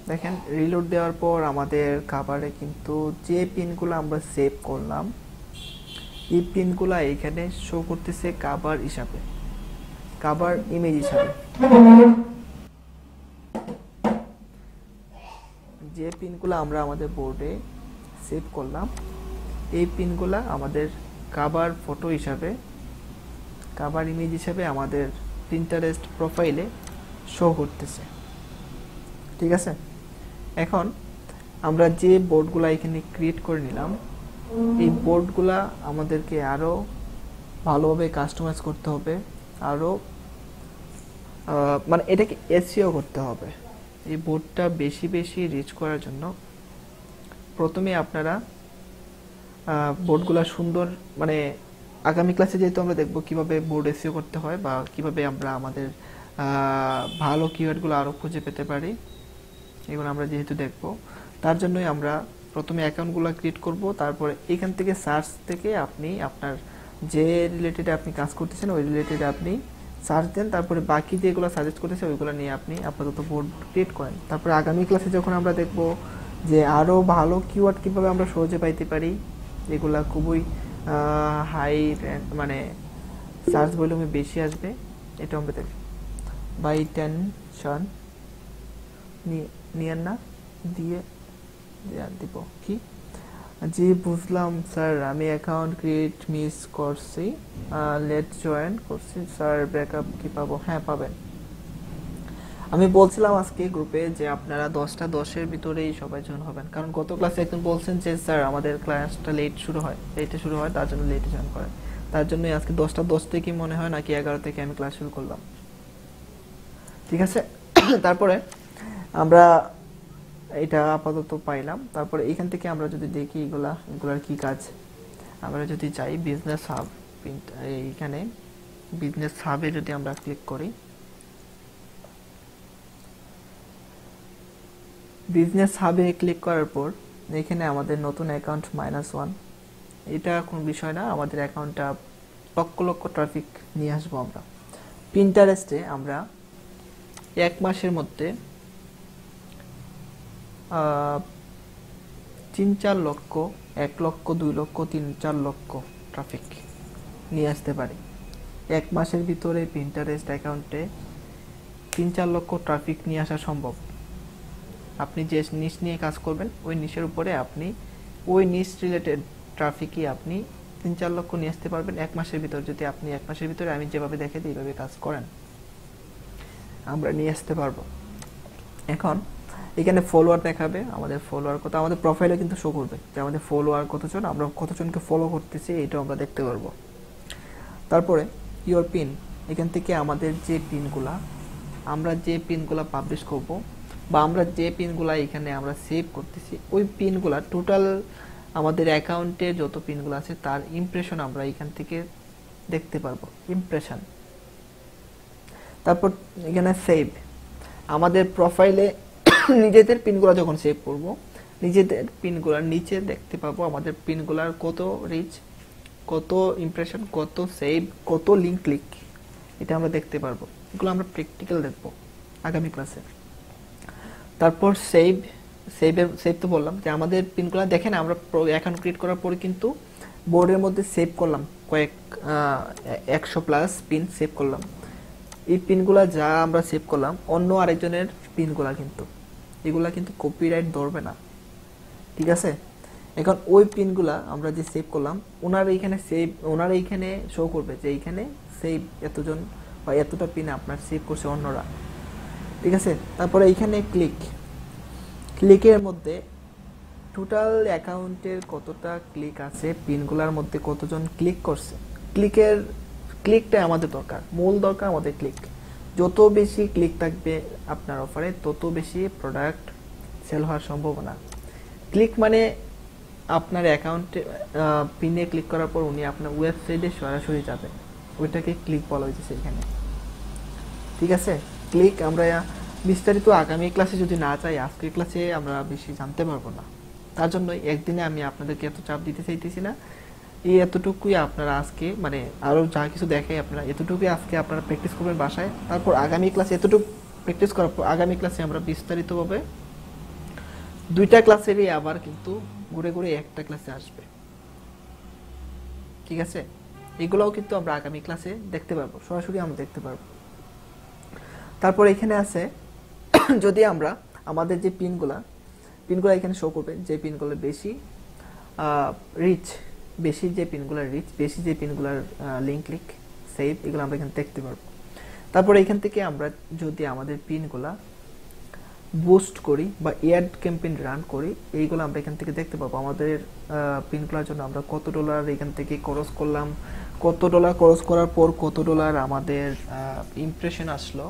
দেখেন রিলোড দেওয়ার পর আমাদের কভারে কিন্তু যে পিনগুলো আমরা সেভ করলাম, এই পিনগুলো এখানে শো করতেছে কভার হিসাবে, কভার ইমেজ হিসাবে। যে পিনগুলো আমরা আমাদের বোর্ডে সেভ করলাম, এই পিনগুলো আমাদের কভার ফটো হিসাবে, কভার ইমেজ হিসাবে আমাদের পিন্টারেস্ট প্রোফাইলে শো করতেছে, ঠিক আছে? এখন আমরা যে বোর্ডগুলো এখানে ক্রিয়েট করে নিলাম, এই বোর্ডগুলা আমাদেরকে আরও ভালোভাবে কাস্টমাইজ করতে হবে, আরও মানে এটাকে এসইও করতে হবে। এই বোর্ডটা বেশি বেশি রিচ করার জন্য প্রথমে আপনারা বোর্ডগুলো সুন্দর, মানে আগামী ক্লাসে যেহেতু আমরা দেখব কিভাবে বোর্ড এসইও করতে হয় বা কিভাবে আমরা আমাদের ভালো কিওয়ার্ডগুলো আরও খুঁজে পেতে পারি, এগুলো আমরা যেহেতু দেখব, তার জন্যই আমরা প্রথমে অ্যাকাউন্টগুলো ক্রিয়েট করব। তারপরে এখান থেকে সার্চ থেকে আপনি আপনার যে রিলেটেডে আপনি কাজ করতেছেন ওই রিলেটেডে আপনি সার্চ দেন, তারপরে বাকি যেগুলো সাজেস্ট করতেছে ওইগুলো নিয়ে আপনি আপাতত বোর্ড ক্রিয়েট করেন। তারপরে আগামী ক্লাসে যখন আমরা দেখব যে আরও ভালো কিওয়ার্ড কীভাবে আমরা সহজে পাইতে পারি, এগুলা খুবই হাই মানে সার্চ ভলিউমে বেশি আসবে, এটা আমরা দেখব। বাই টেনশন নিয়েন না, দিয়ে দিব কি? জি বুঝলাম স্যার, আমি অ্যাকাউন্ট ক্রিয়েট মিস করছি, লেট জয়েন করছি স্যার, ব্যাকআপ কি পাবো? হ্যাঁ পাবেন। আমি বলছিলাম আজকে গ্রুপে যে আপনারা 10টা 10-এর ভিতরেই সবাই জয়েন হবেন, কারণ গত ক্লাসে একজন বলছেন যে স্যার আমাদের ক্লাসটা লেটে শুরু হয় তার জন্য লেটে জয়েন করেন। তার জন্যই আজকে 10টা 10 থেকে মনে হয় নাকি 11 থেকে আমি ক্লাস শুরু করলাম, ঠিক আছে? তারপরে আমরা এটা আপাতত পাইলাম। তারপরে এখান থেকে আমরা যদি দেখি এগুলার কি কাজ, আমরা যদি চাই বিজনেস হাব, এইখানে বিজনেস হাবে যদি আমরা ক্লিক করি, বিজনেস হাবে ক্লিক করার পর এখানে আমাদের নতুন অ্যাকাউন্ট -1, এটা কোনো বিষয় না, আমাদের অ্যাকাউন্টটা লক্ষ লক্ষ ট্রাফিক নিয়ে আসবো আমরা। পিন্টারেস্টে আমরা 1 মাসের মধ্যে 3-4 লক্ষ, 1 লক্ষ, 2 লক্ষ, 3-4 লক্ষ ট্রাফিক নিয়ে আসতে পারি। 1 মাসের ভিতরে পিন্টারেস্ট অ্যাকাউন্টে 3-4 লক্ষ ট্রাফিক নিয়ে আসা সম্ভব। আপনি যে নিশ নিয়ে কাজ করবেন ওই নিশের উপরে আপনি ওই নিশ রিলেটেড ট্রাফিকই আপনি 3-4 লক্ষ নিয়ে আসতে পারবেন 1 মাসের ভিতর। যদি আপনি 1 মাসের ভিতরে আমি যেভাবে দেখে দিই এইভাবে কাজ করেন, আমরা নিয়ে আসতে পারবো। এখন এখানে ফলোয়ার দেখাবে, আমাদের ফলোয়ার কত, আমাদের প্রোফাইলে কিন্তু শো করবে যে আমাদের ফলোয়ার কতজন, আমরা কতজনকে ফলো করতেছি, এটাও আমরা দেখতে পারবো। তারপরে ইওর পিন, এখান থেকে আমাদের যে পিনগুলা, আমরা যে পিনগুলা পাবলিশ করব বা আমরা যে পিনগুলা এখানে আমরা সেভ করতেছি, ওই পিনগুলা টোটাল আমাদের অ্যাকাউন্টে যত পিনগুলো আছে তার ইমপ্রেশন আমরা এখান থেকে দেখতে পারবো, ইমপ্রেশন। তারপর এখানে সেভ, আমাদের প্রোফাইলে নিজেদের পিনগুলো যখন সেভ করব, নিজেদের পিনগুলোর নিচে দেখতে পাবো আমাদের পিনগুলার কত রিচ, কত ইমপ্রেশন, কত সেভ, কত লিঙ্ক ক্লিক, এটা আমরা দেখতে পারবো। এগুলো আমরা প্র্যাকটিক্যাল দেখব আগামী ক্লাসে। তারপর সেভ তো বললাম যে আমাদের পিনগুলো দেখেন, আমরা অ্যাকাউন্ট ক্রিয়েট করার পরে কিন্তু বোর্ডের মধ্যে সেভ করলাম, 100+ পিন সেভ করলাম। এই পিনগুলা যা আমরা সেভ করলাম অন্য আরেকজনের পিনগুলা, কিন্তু এগুলা কিন্তু কপিরাইট ধরবে না, ঠিক আছে? এখন ওই পিনগুলা আমরা যে সেভ করলাম ওনার এইখানে শো করবে যে এইখানে সেভ এতজন বা এতটা পিন আপনার সেভ করছে অন্যরা, ঠিক আছে? তারপরে এইখানে ক্লিকের মধ্যে টোটাল অ্যাকাউন্টের কতটা ক্লিক আছে, পিনগুলার মধ্যে কতজন ক্লিক করছে, ক্লিকটা আমাদের দরকার, মূল দরকার আমাদের ক্লিক। যত বেশি ক্লিক থাকবে আপনার অফারে তত বেশি প্রোডাক্ট সেল হওয়ার সম্ভাবনা। ক্লিক মানে আপনার অ্যাকাউন্টে পিনে ক্লিক করার পর উনি আপনার ওয়েবসাইটে সরাসরি যাবে, ওইটাকে ক্লিক বলা হয়েছে এখানে, ঠিক আছে? ক্লিক আমরা বিস্তারিত আগামী ক্লাসে যদি না চাই, আজকের ক্লাসে আমরা বেশি জানতে পারবো না, তার জন্য একদিনে আমি আপনাদেরকে এত চাপ দিতে চাইতেছি না। এই এতটুকুই আপনারা আজকে মানে আরও যা কিছু দেখে আপনারা এতটুকুই আজকে আপনারা প্র্যাকটিস করবেন বাসায়। তারপর আগামী ক্লাসে এতটুকু প্র্যাকটিস করার পর আগামী ক্লাসে আমরা বিস্তারিতভাবে 2টা ক্লাসেরই আবার কিন্তু ঘুরে ঘুরে একটা ক্লাসে আসবে, ঠিক আছে? এগুলোও কিন্তু আমরা আগামী ক্লাসে দেখতে পারবো, সরাসরি আমরা দেখতে পারবো। তারপর এখানে আছে যদি আমরা আমাদের যে পিনগুলা এখানে শো করবে, যে পিনগুলো বেশি রিচ, বেশি যে পিনগুলার লিঙ্ক ক্লিক সেভ, এগুলো আমরা এখানে দেখতে পারবো। তারপর এখান থেকে আমরা যদি আমাদের পিনগুলা বুস্ট করি বা এড ক্যাম্পেইন রান করি, এইগুলো আমরা এখান থেকে দেখতে পাবো। আমাদের পিনগুলোর জন্য আমরা কত ডলার এখান থেকে খরচ করলাম, কত ডলার খরচ করার পর কত ডলার আমাদের ইমপ্রেশন আসলো,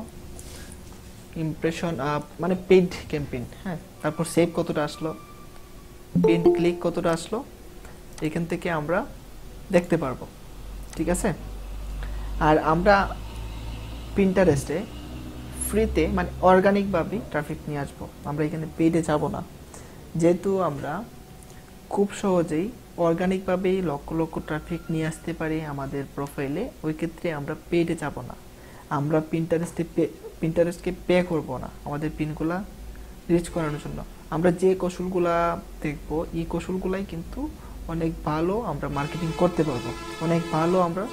মানে পেইড ক্যাম্পেইন, হ্যাঁ। তারপর সেভ কতটা আসলো, পিন ক্লিক কতটা আসলো, এখান থেকে আমরা দেখতে পারবো, ঠিক আছে। আর আমরা পিন্টারেস্টে ফ্রিতে মানে অর্গানিকভাবে ট্রাফিক নিয়ে আসবো, আমরা এখানে পেইডে যাব না, যেহেতু আমরা খুব সহজেই অর্গানিকভাবেই লক্ষ লক্ষ ট্রাফিক নিয়ে আসতে পারি আমাদের প্রোফাইলে, ওই ক্ষেত্রে আমরা পেইডে যাব না, আমরা পিন্টারেস্টকে পে করব না আমাদের পিনগুলা রিচ করানোর জন্য। আমরা যে কৌশলগুলা দেখবো এই কৌশলগুলাই কিন্তু অনেক ভালো আমরা মার্কেটিং করতে পারবো, অনেক ভালো আমরা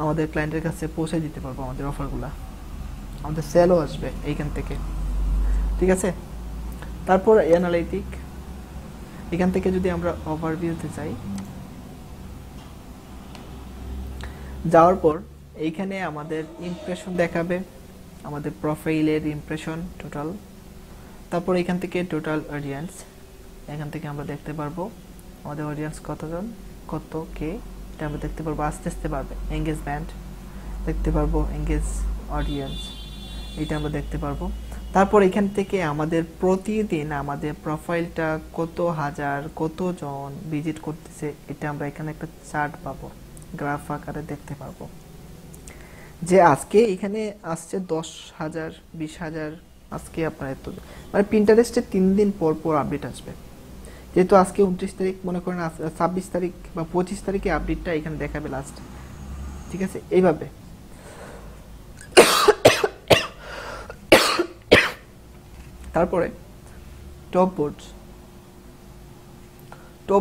আমাদের ক্লায়েন্টের কাছে পৌঁছে দিতে পারবো আমাদের অফারগুলা, আমাদের সেলও আসবে এইখান থেকে, ঠিক আছে। তারপর অ্যানালাইটিক, এখান থেকে যদি আমরা ওভারভিউতে যাই, যাওয়ার পর এইখানে আমাদের ইমপ্রেশন দেখাবে, আমাদের প্রোফাইলের ইমপ্রেশন টোটাল। তারপর এখান থেকে টোটাল অডিয়েন্স, এখান থেকে আমরা দেখতে পারবো আমাদের অডিয়েন্স কতজন, কত কে, এটা আমরা দেখতে পারবো, আস্তে আস্তে পারবে। এঙ্গেজমেন্ট দেখতে পারবো, এঙ্গেজ অডিয়েন্স এটা আমরা দেখতে পারবো। তারপর এখান থেকে আমাদের প্রতিদিন আমাদের প্রোফাইলটা কত হাজার কতজন ভিজিট করতেছে, এটা আমরা এখানে একটা চার্ট পাবো, গ্রাফ আকারে দেখতে পারবো, যে আজকে এখানে আসছে 10,000 20,000, আজকে আপনার এত, মানে পিন্টারেস্টে 3 দিন পর পর আপডেট আসবে, যেহেতু আজকে 29 তারিখ, মনে করেন 26 তারিখ বা 25 তারিখে আপডেটটা এখানে দেখাবে লাস্ট, ঠিক আছে। এইভাবে তারপরে টপ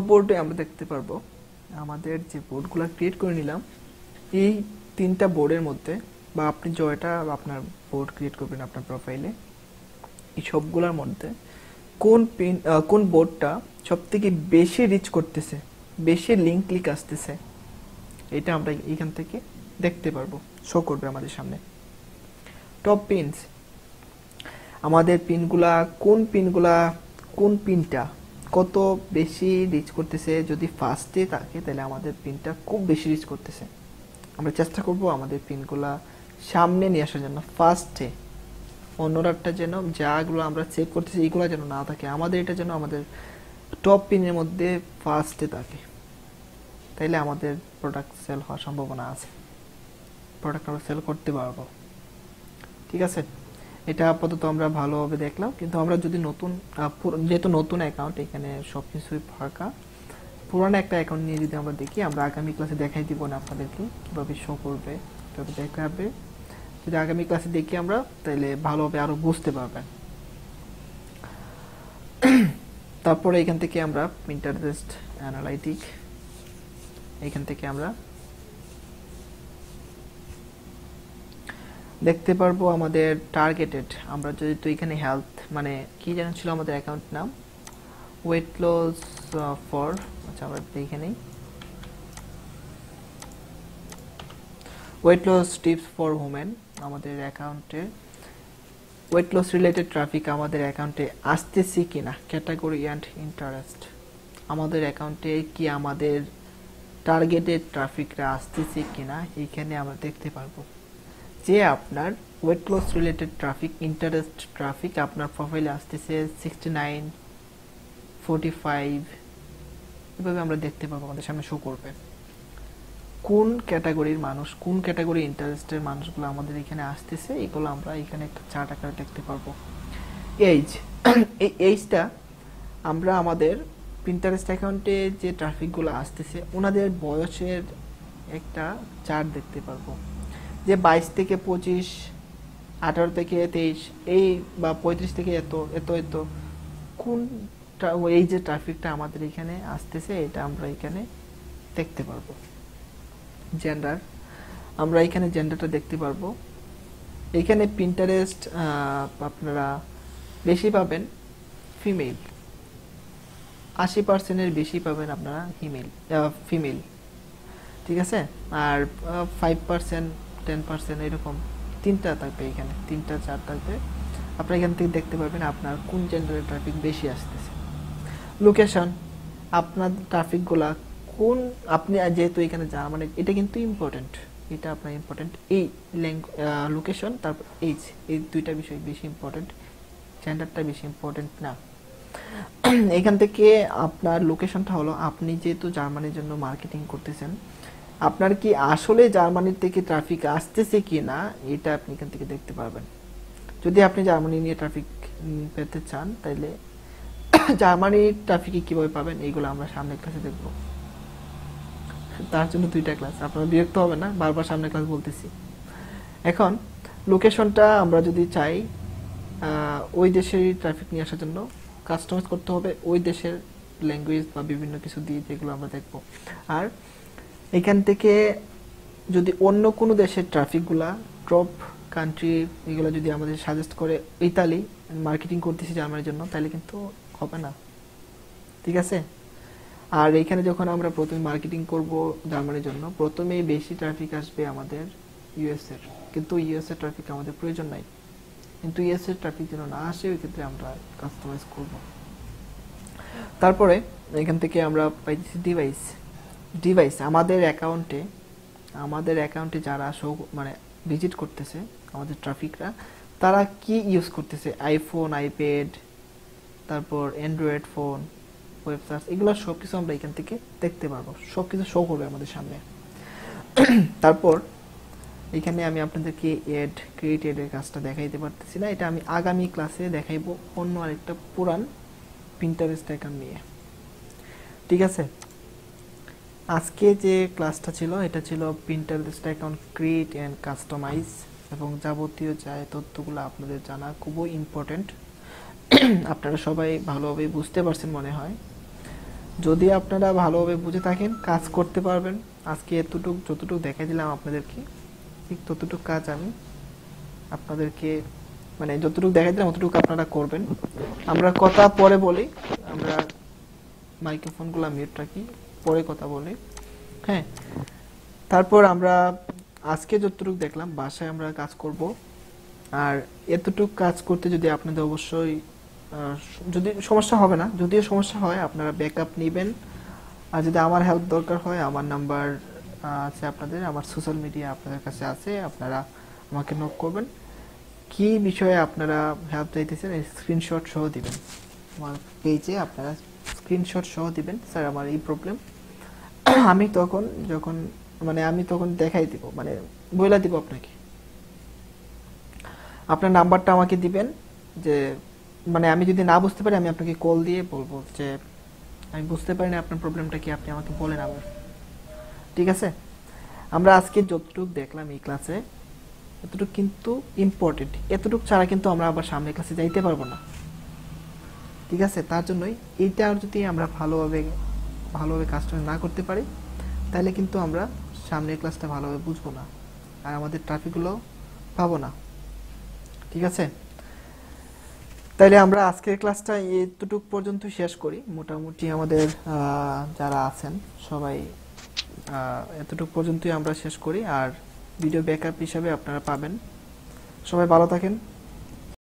বোর্ডে আমরা দেখতে পারবো আমাদের যে বোর্ডগুলো ক্রিয়েট করে নিলাম, এই 3টা বোর্ডের মধ্যে, বা আপনি জয়টা আপনার বোর্ড ক্রিয়েট করবেন আপনার প্রোফাইলে, এই সবগুলোর মধ্যে কোন বোর্ডটা সব থেকে বেশি রিচ করতেছে, বেশি লিঙ্ক ক্লিক আসতেছে, এটা আমরা এখান থেকে দেখতে পারবো, শো করবে আমাদের সামনে। টপ পিনস, আমাদের পিনগুলা কোন পিনটা কত বেশি রিচ করতেছে, যদি ফার্স্টে থাকে তাহলে আমাদের পিনটা খুব বেশি রিচ করতেছে, আমরা চেষ্টা করব আমাদের পিনগুলা সামনে নিয়ে আসার জন্য ফার্স্টে, অন্যরাটা যেন যাগুলো আমরা চেক করতেছি এইগুলো যেন না থাকে, আমাদের এটা যেন আমাদের টপ পিনের মধ্যে ফার্স্টে থাকে, তাইলে আমাদের প্রোডাক্ট সেল হওয়ার সম্ভাবনা আছে, প্রোডাক্ট আমরা সেল করতে পারবো, ঠিক আছে। এটা আপাতত আমরা ভালোভাবে দেখলাম, কিন্তু আমরা যদি নতুন যেহেতু নতুন অ্যাকাউন্ট, এখানে সবকিছুই ফাঁকা, পুরানো একটা অ্যাকাউন্ট নিয়ে যদি আমরা দেখি, আমরা আগামী ক্লাসে দেখাই দিব না আপনাদেরকে কিভাবে শো করবে, কিভাবে দেখাবে, যদি আগামী ক্লাসে দেখি আমরা তাহলে ভালোভাবে আরো বুঝতে পারবেন। তারপরে এখান থেকে আমরা পিন্টারেস্ট অ্যানালাইটিক, এখান থেকে আমরা দেখতে পারবো আমাদের টার্গেটেড, আমরা যদি তো এখানে হেলথ মানে কি যেন ছিল আমাদের অ্যাকাউন্ট নাম, ওয়েট লস ফর, আচ্ছা আমরা দেখে নেই, weight loss tips for women, আমাদের অ্যাকাউন্টে ওয়েট লস রিলেটেড ট্রাফিক আমাদের অ্যাকাউন্টে আসতেছে কিনা, ক্যাটাগরি অ্যান্ড ইন্টারেস্ট, আমাদের অ্যাকাউন্টে কি আমাদের টার্গেটেড ট্রাফিকরা আসতেছে কিনা, এইখানে আমরা দেখতে পারবো যে আপনার weight loss related traffic, interest traffic আপনার প্রোফাইলে আসতেছে 69, 45, এভাবে আমরা দেখতে পাবো, আমাদের সামনে শো করবে কোন ক্যাটাগরির মানুষ, কোন ক্যাটাগরি ইন্টারেস্টের মানুষগুলো আমাদের এখানে আসতেছে, এগুলো আমরা এখানে একটা চার্ট আকারে দেখতে পারবো। এই এইজটা আমরা আমাদের পিন্টারেস্ট অ্যাকাউন্টে যে ট্রাফিকগুলো আসতেছে ওনাদের বয়সের একটা চার্ট দেখতে পারবো, যে 22 থেকে 25, 18 থেকে 23, এই বা 35 থেকে এত এত এত, কোন এই যে ট্রাফিকটা আমাদের এখানে আসতেছে এটা আমরা এখানে দেখতে পারবো। জেন্ডার, আমরা এখানে জেন্ডারটা দেখতে পারবো, এখানে পিন্টারেস্ট আপনারা বেশি পাবেন ফিমেল, 80%-এর বেশি পাবেন আপনারা ফিমেল, ঠিক আছে। আর 5%, 10% এরকম 3টা থাকবে, এখানে 3টা 4 থাকবে, আপনারা এখান থেকে দেখতে পারবেন আপনার কোন জেন্ডারের ট্রাফিক বেশি আসতেছে। লোকেশন, আপনার ট্রাফিকগুলা কোন, আপনি যেহেতু এখানে যা মানে এটা কিন্তু ইম্পর্টেন্ট, এটা আপনার ইম্পর্টেন্ট, এই লোকেশন তারপর এইজ, এই দুইটা বিষয় বেশি ইম্পর্টেন্ট, জেন্ডারটা বেশি ইম্পর্টেন্ট না। এখান থেকে আপনার লোকেশনটা হলো, আপনি যেহেতু জার্মানির জন্য মার্কেটিং করতেছেন, আপনার কি আসলে জার্মানির থেকে ট্রাফিক আসতেছে কি না এটা আপনি এখান থেকে দেখতে পারবেন। যদি আপনি জার্মানি নিয়ে ট্রাফিক পেতে চান তাহলে জার্মানির ট্রাফিকে কিভাবে পাবেন এইগুলো আমরা সামনের ক্লাসে দেখব। তার জন্য 2টা ক্লাস, আপনারা বিরক্ত হবে না, বারবার সামনের ক্লাস বলতেছি। এখন লোকেশনটা আমরা যদি চাই ওই দেশের ট্রাফিক নিয়ে আসার জন্য কাস্টমাইজ করতে হবে ওই দেশের ল্যাঙ্গুয়েজ বা বিভিন্ন কিছু দিয়ে, যেগুলো আমরা দেখব। আর এখান থেকে যদি অন্য কোনো দেশের ট্রাফিকগুলা ড্রপ কান্ট্রি এগুলো যদি আমাদের সাজেস্ট করে ইতালি মার্কেটিং করতেছি জার্মানির জন্য, তাহলে কিন্তু হবে না, ঠিক আছে। আর এখানে যখন আমরা প্রথমে মার্কেটিং করব জার্মানির জন্য, প্রথমেই বেশি ট্রাফিক আসবে আমাদের ইউএস এর, কিন্তু ইউএস এর ট্রাফিক আমাদের প্রয়োজন নাই। কিন্তু ইউএস এর ট্রাফিক যেন না আসে ওই ক্ষেত্রে আমরা কাস্টমাইজ করব। তারপরে এখান থেকে আমরা পাইছি ডিভাইস আমাদের অ্যাকাউন্টে যারা মানে ভিজিট করতেছে আমাদের ট্রাফিকরা, তারা কি ইউজ করতেছে, আইফোন, আইপ্যাড, তারপর অ্যান্ড্রয়েড ফোন, ওয়েবসাইট, এগুলো সবকিছু আমরা এখান থেকে দেখতে পারবো, সবকিছু শো করবে আমাদের সামনে। তারপর এখানে আমি আপনাদেরকে ক্রিয়েট এর কাজটা দেখাইতে পারতেছি না, এটা আমি আগামী ক্লাসে দেখাইবো অন্য আরেকটা পুরান পিন্টারেস্ট অ্যাকাউন্ট নিয়ে, ঠিক আছে। আজকে যে ক্লাসটা ছিল এটা ছিল Pinterest account create and customize, এবং যাবতীয় যা তথ্যগুলো আপনাদের জানা খুবই ইম্পর্টেন্ট। আপনারা সবাই ভালোভাবে বুঝতে পারছেন মনে হয়। যদি আপনারা ভালোভাবে বুঝে থাকেন কাজ করতে পারবেন। আজকে যতটুকু দেখাই দিলাম আপনাদেরকে, ঠিক ততটুকু কাজ আমি আপনাদেরকে মানে যতটুকু দেখাই দিলাম ততটুকু আপনারা করবেন। আমরা কথা পরে বলি, আমরা মাইক্রোফোনগুলো মিউট রাখি, পরে কথা বলি, হ্যাঁ। তারপর আমরা আজকে যতটুকু দেখলাম বাসায় আমরা কাজ করব। আর এতটুকু কাজ করতে যদি আপনাদের অবশ্যই যদি সমস্যা হবে না, যদিও সমস্যা হয় আপনারা ব্যাকআপ নেবেন। আর যদি আমার হেল্প দরকার হয়, আমার নাম্বার আছে আপনাদের, আমার সোশ্যাল মিডিয়া আপনাদের কাছে আছে, আপনারা আমাকে নক করবেন। কি বিষয়ে আপনারা হেল্প চাইতেছেন স্ক্রিনশট সহ দিবেন, আমার পেজে আপনারা স্ক্রিনশট সহ দিবেন, স্যার আমার এই প্রবলেম। আমি তখন দেখাই দিব, মানে বইলা দিব আপনাকে, আপনার নাম্বারটা আমাকে দিবেন। যে মানে আমি যদি না বুঝতে পারি আমি আপনাকে কল দিয়ে বলবো যে আমি বুঝতে পারি না আপনার প্রবলেমটা কি, আপনি আমাকে বলেন আবার, ঠিক আছে। আমরা আজকে যতটুকু দেখলাম এই ক্লাসে এতটুকু কিন্তু ইম্পর্টেন্ট, এতটুকু ছাড়া কিন্তু আমরা আবার সামনের ক্লাসে যাইতে পারবো না, ঠিক আছে। তার জন্যই এইটা যদি আমরা ভালোভাবে কাজটা না করতে পারি তাহলে কিন্তু আমরা সামনের ক্লাসটা ভালোভাবে বুঝবো না, আর আমাদের ট্রাফিকগুলো পাবো না, ঠিক আছে। তাইলে আমরা আজকের ক্লাসটা এতটুকু পর্যন্ত শেষ করি। মোটামুটি আমাদের যারা আছেন সবাই এতটুকু পর্যন্তই আমরা শেষ করি, আর ভিডিও ব্যাকআপ হিসাবে আপনারা পাবেন। সবাই ভালো থাকেন।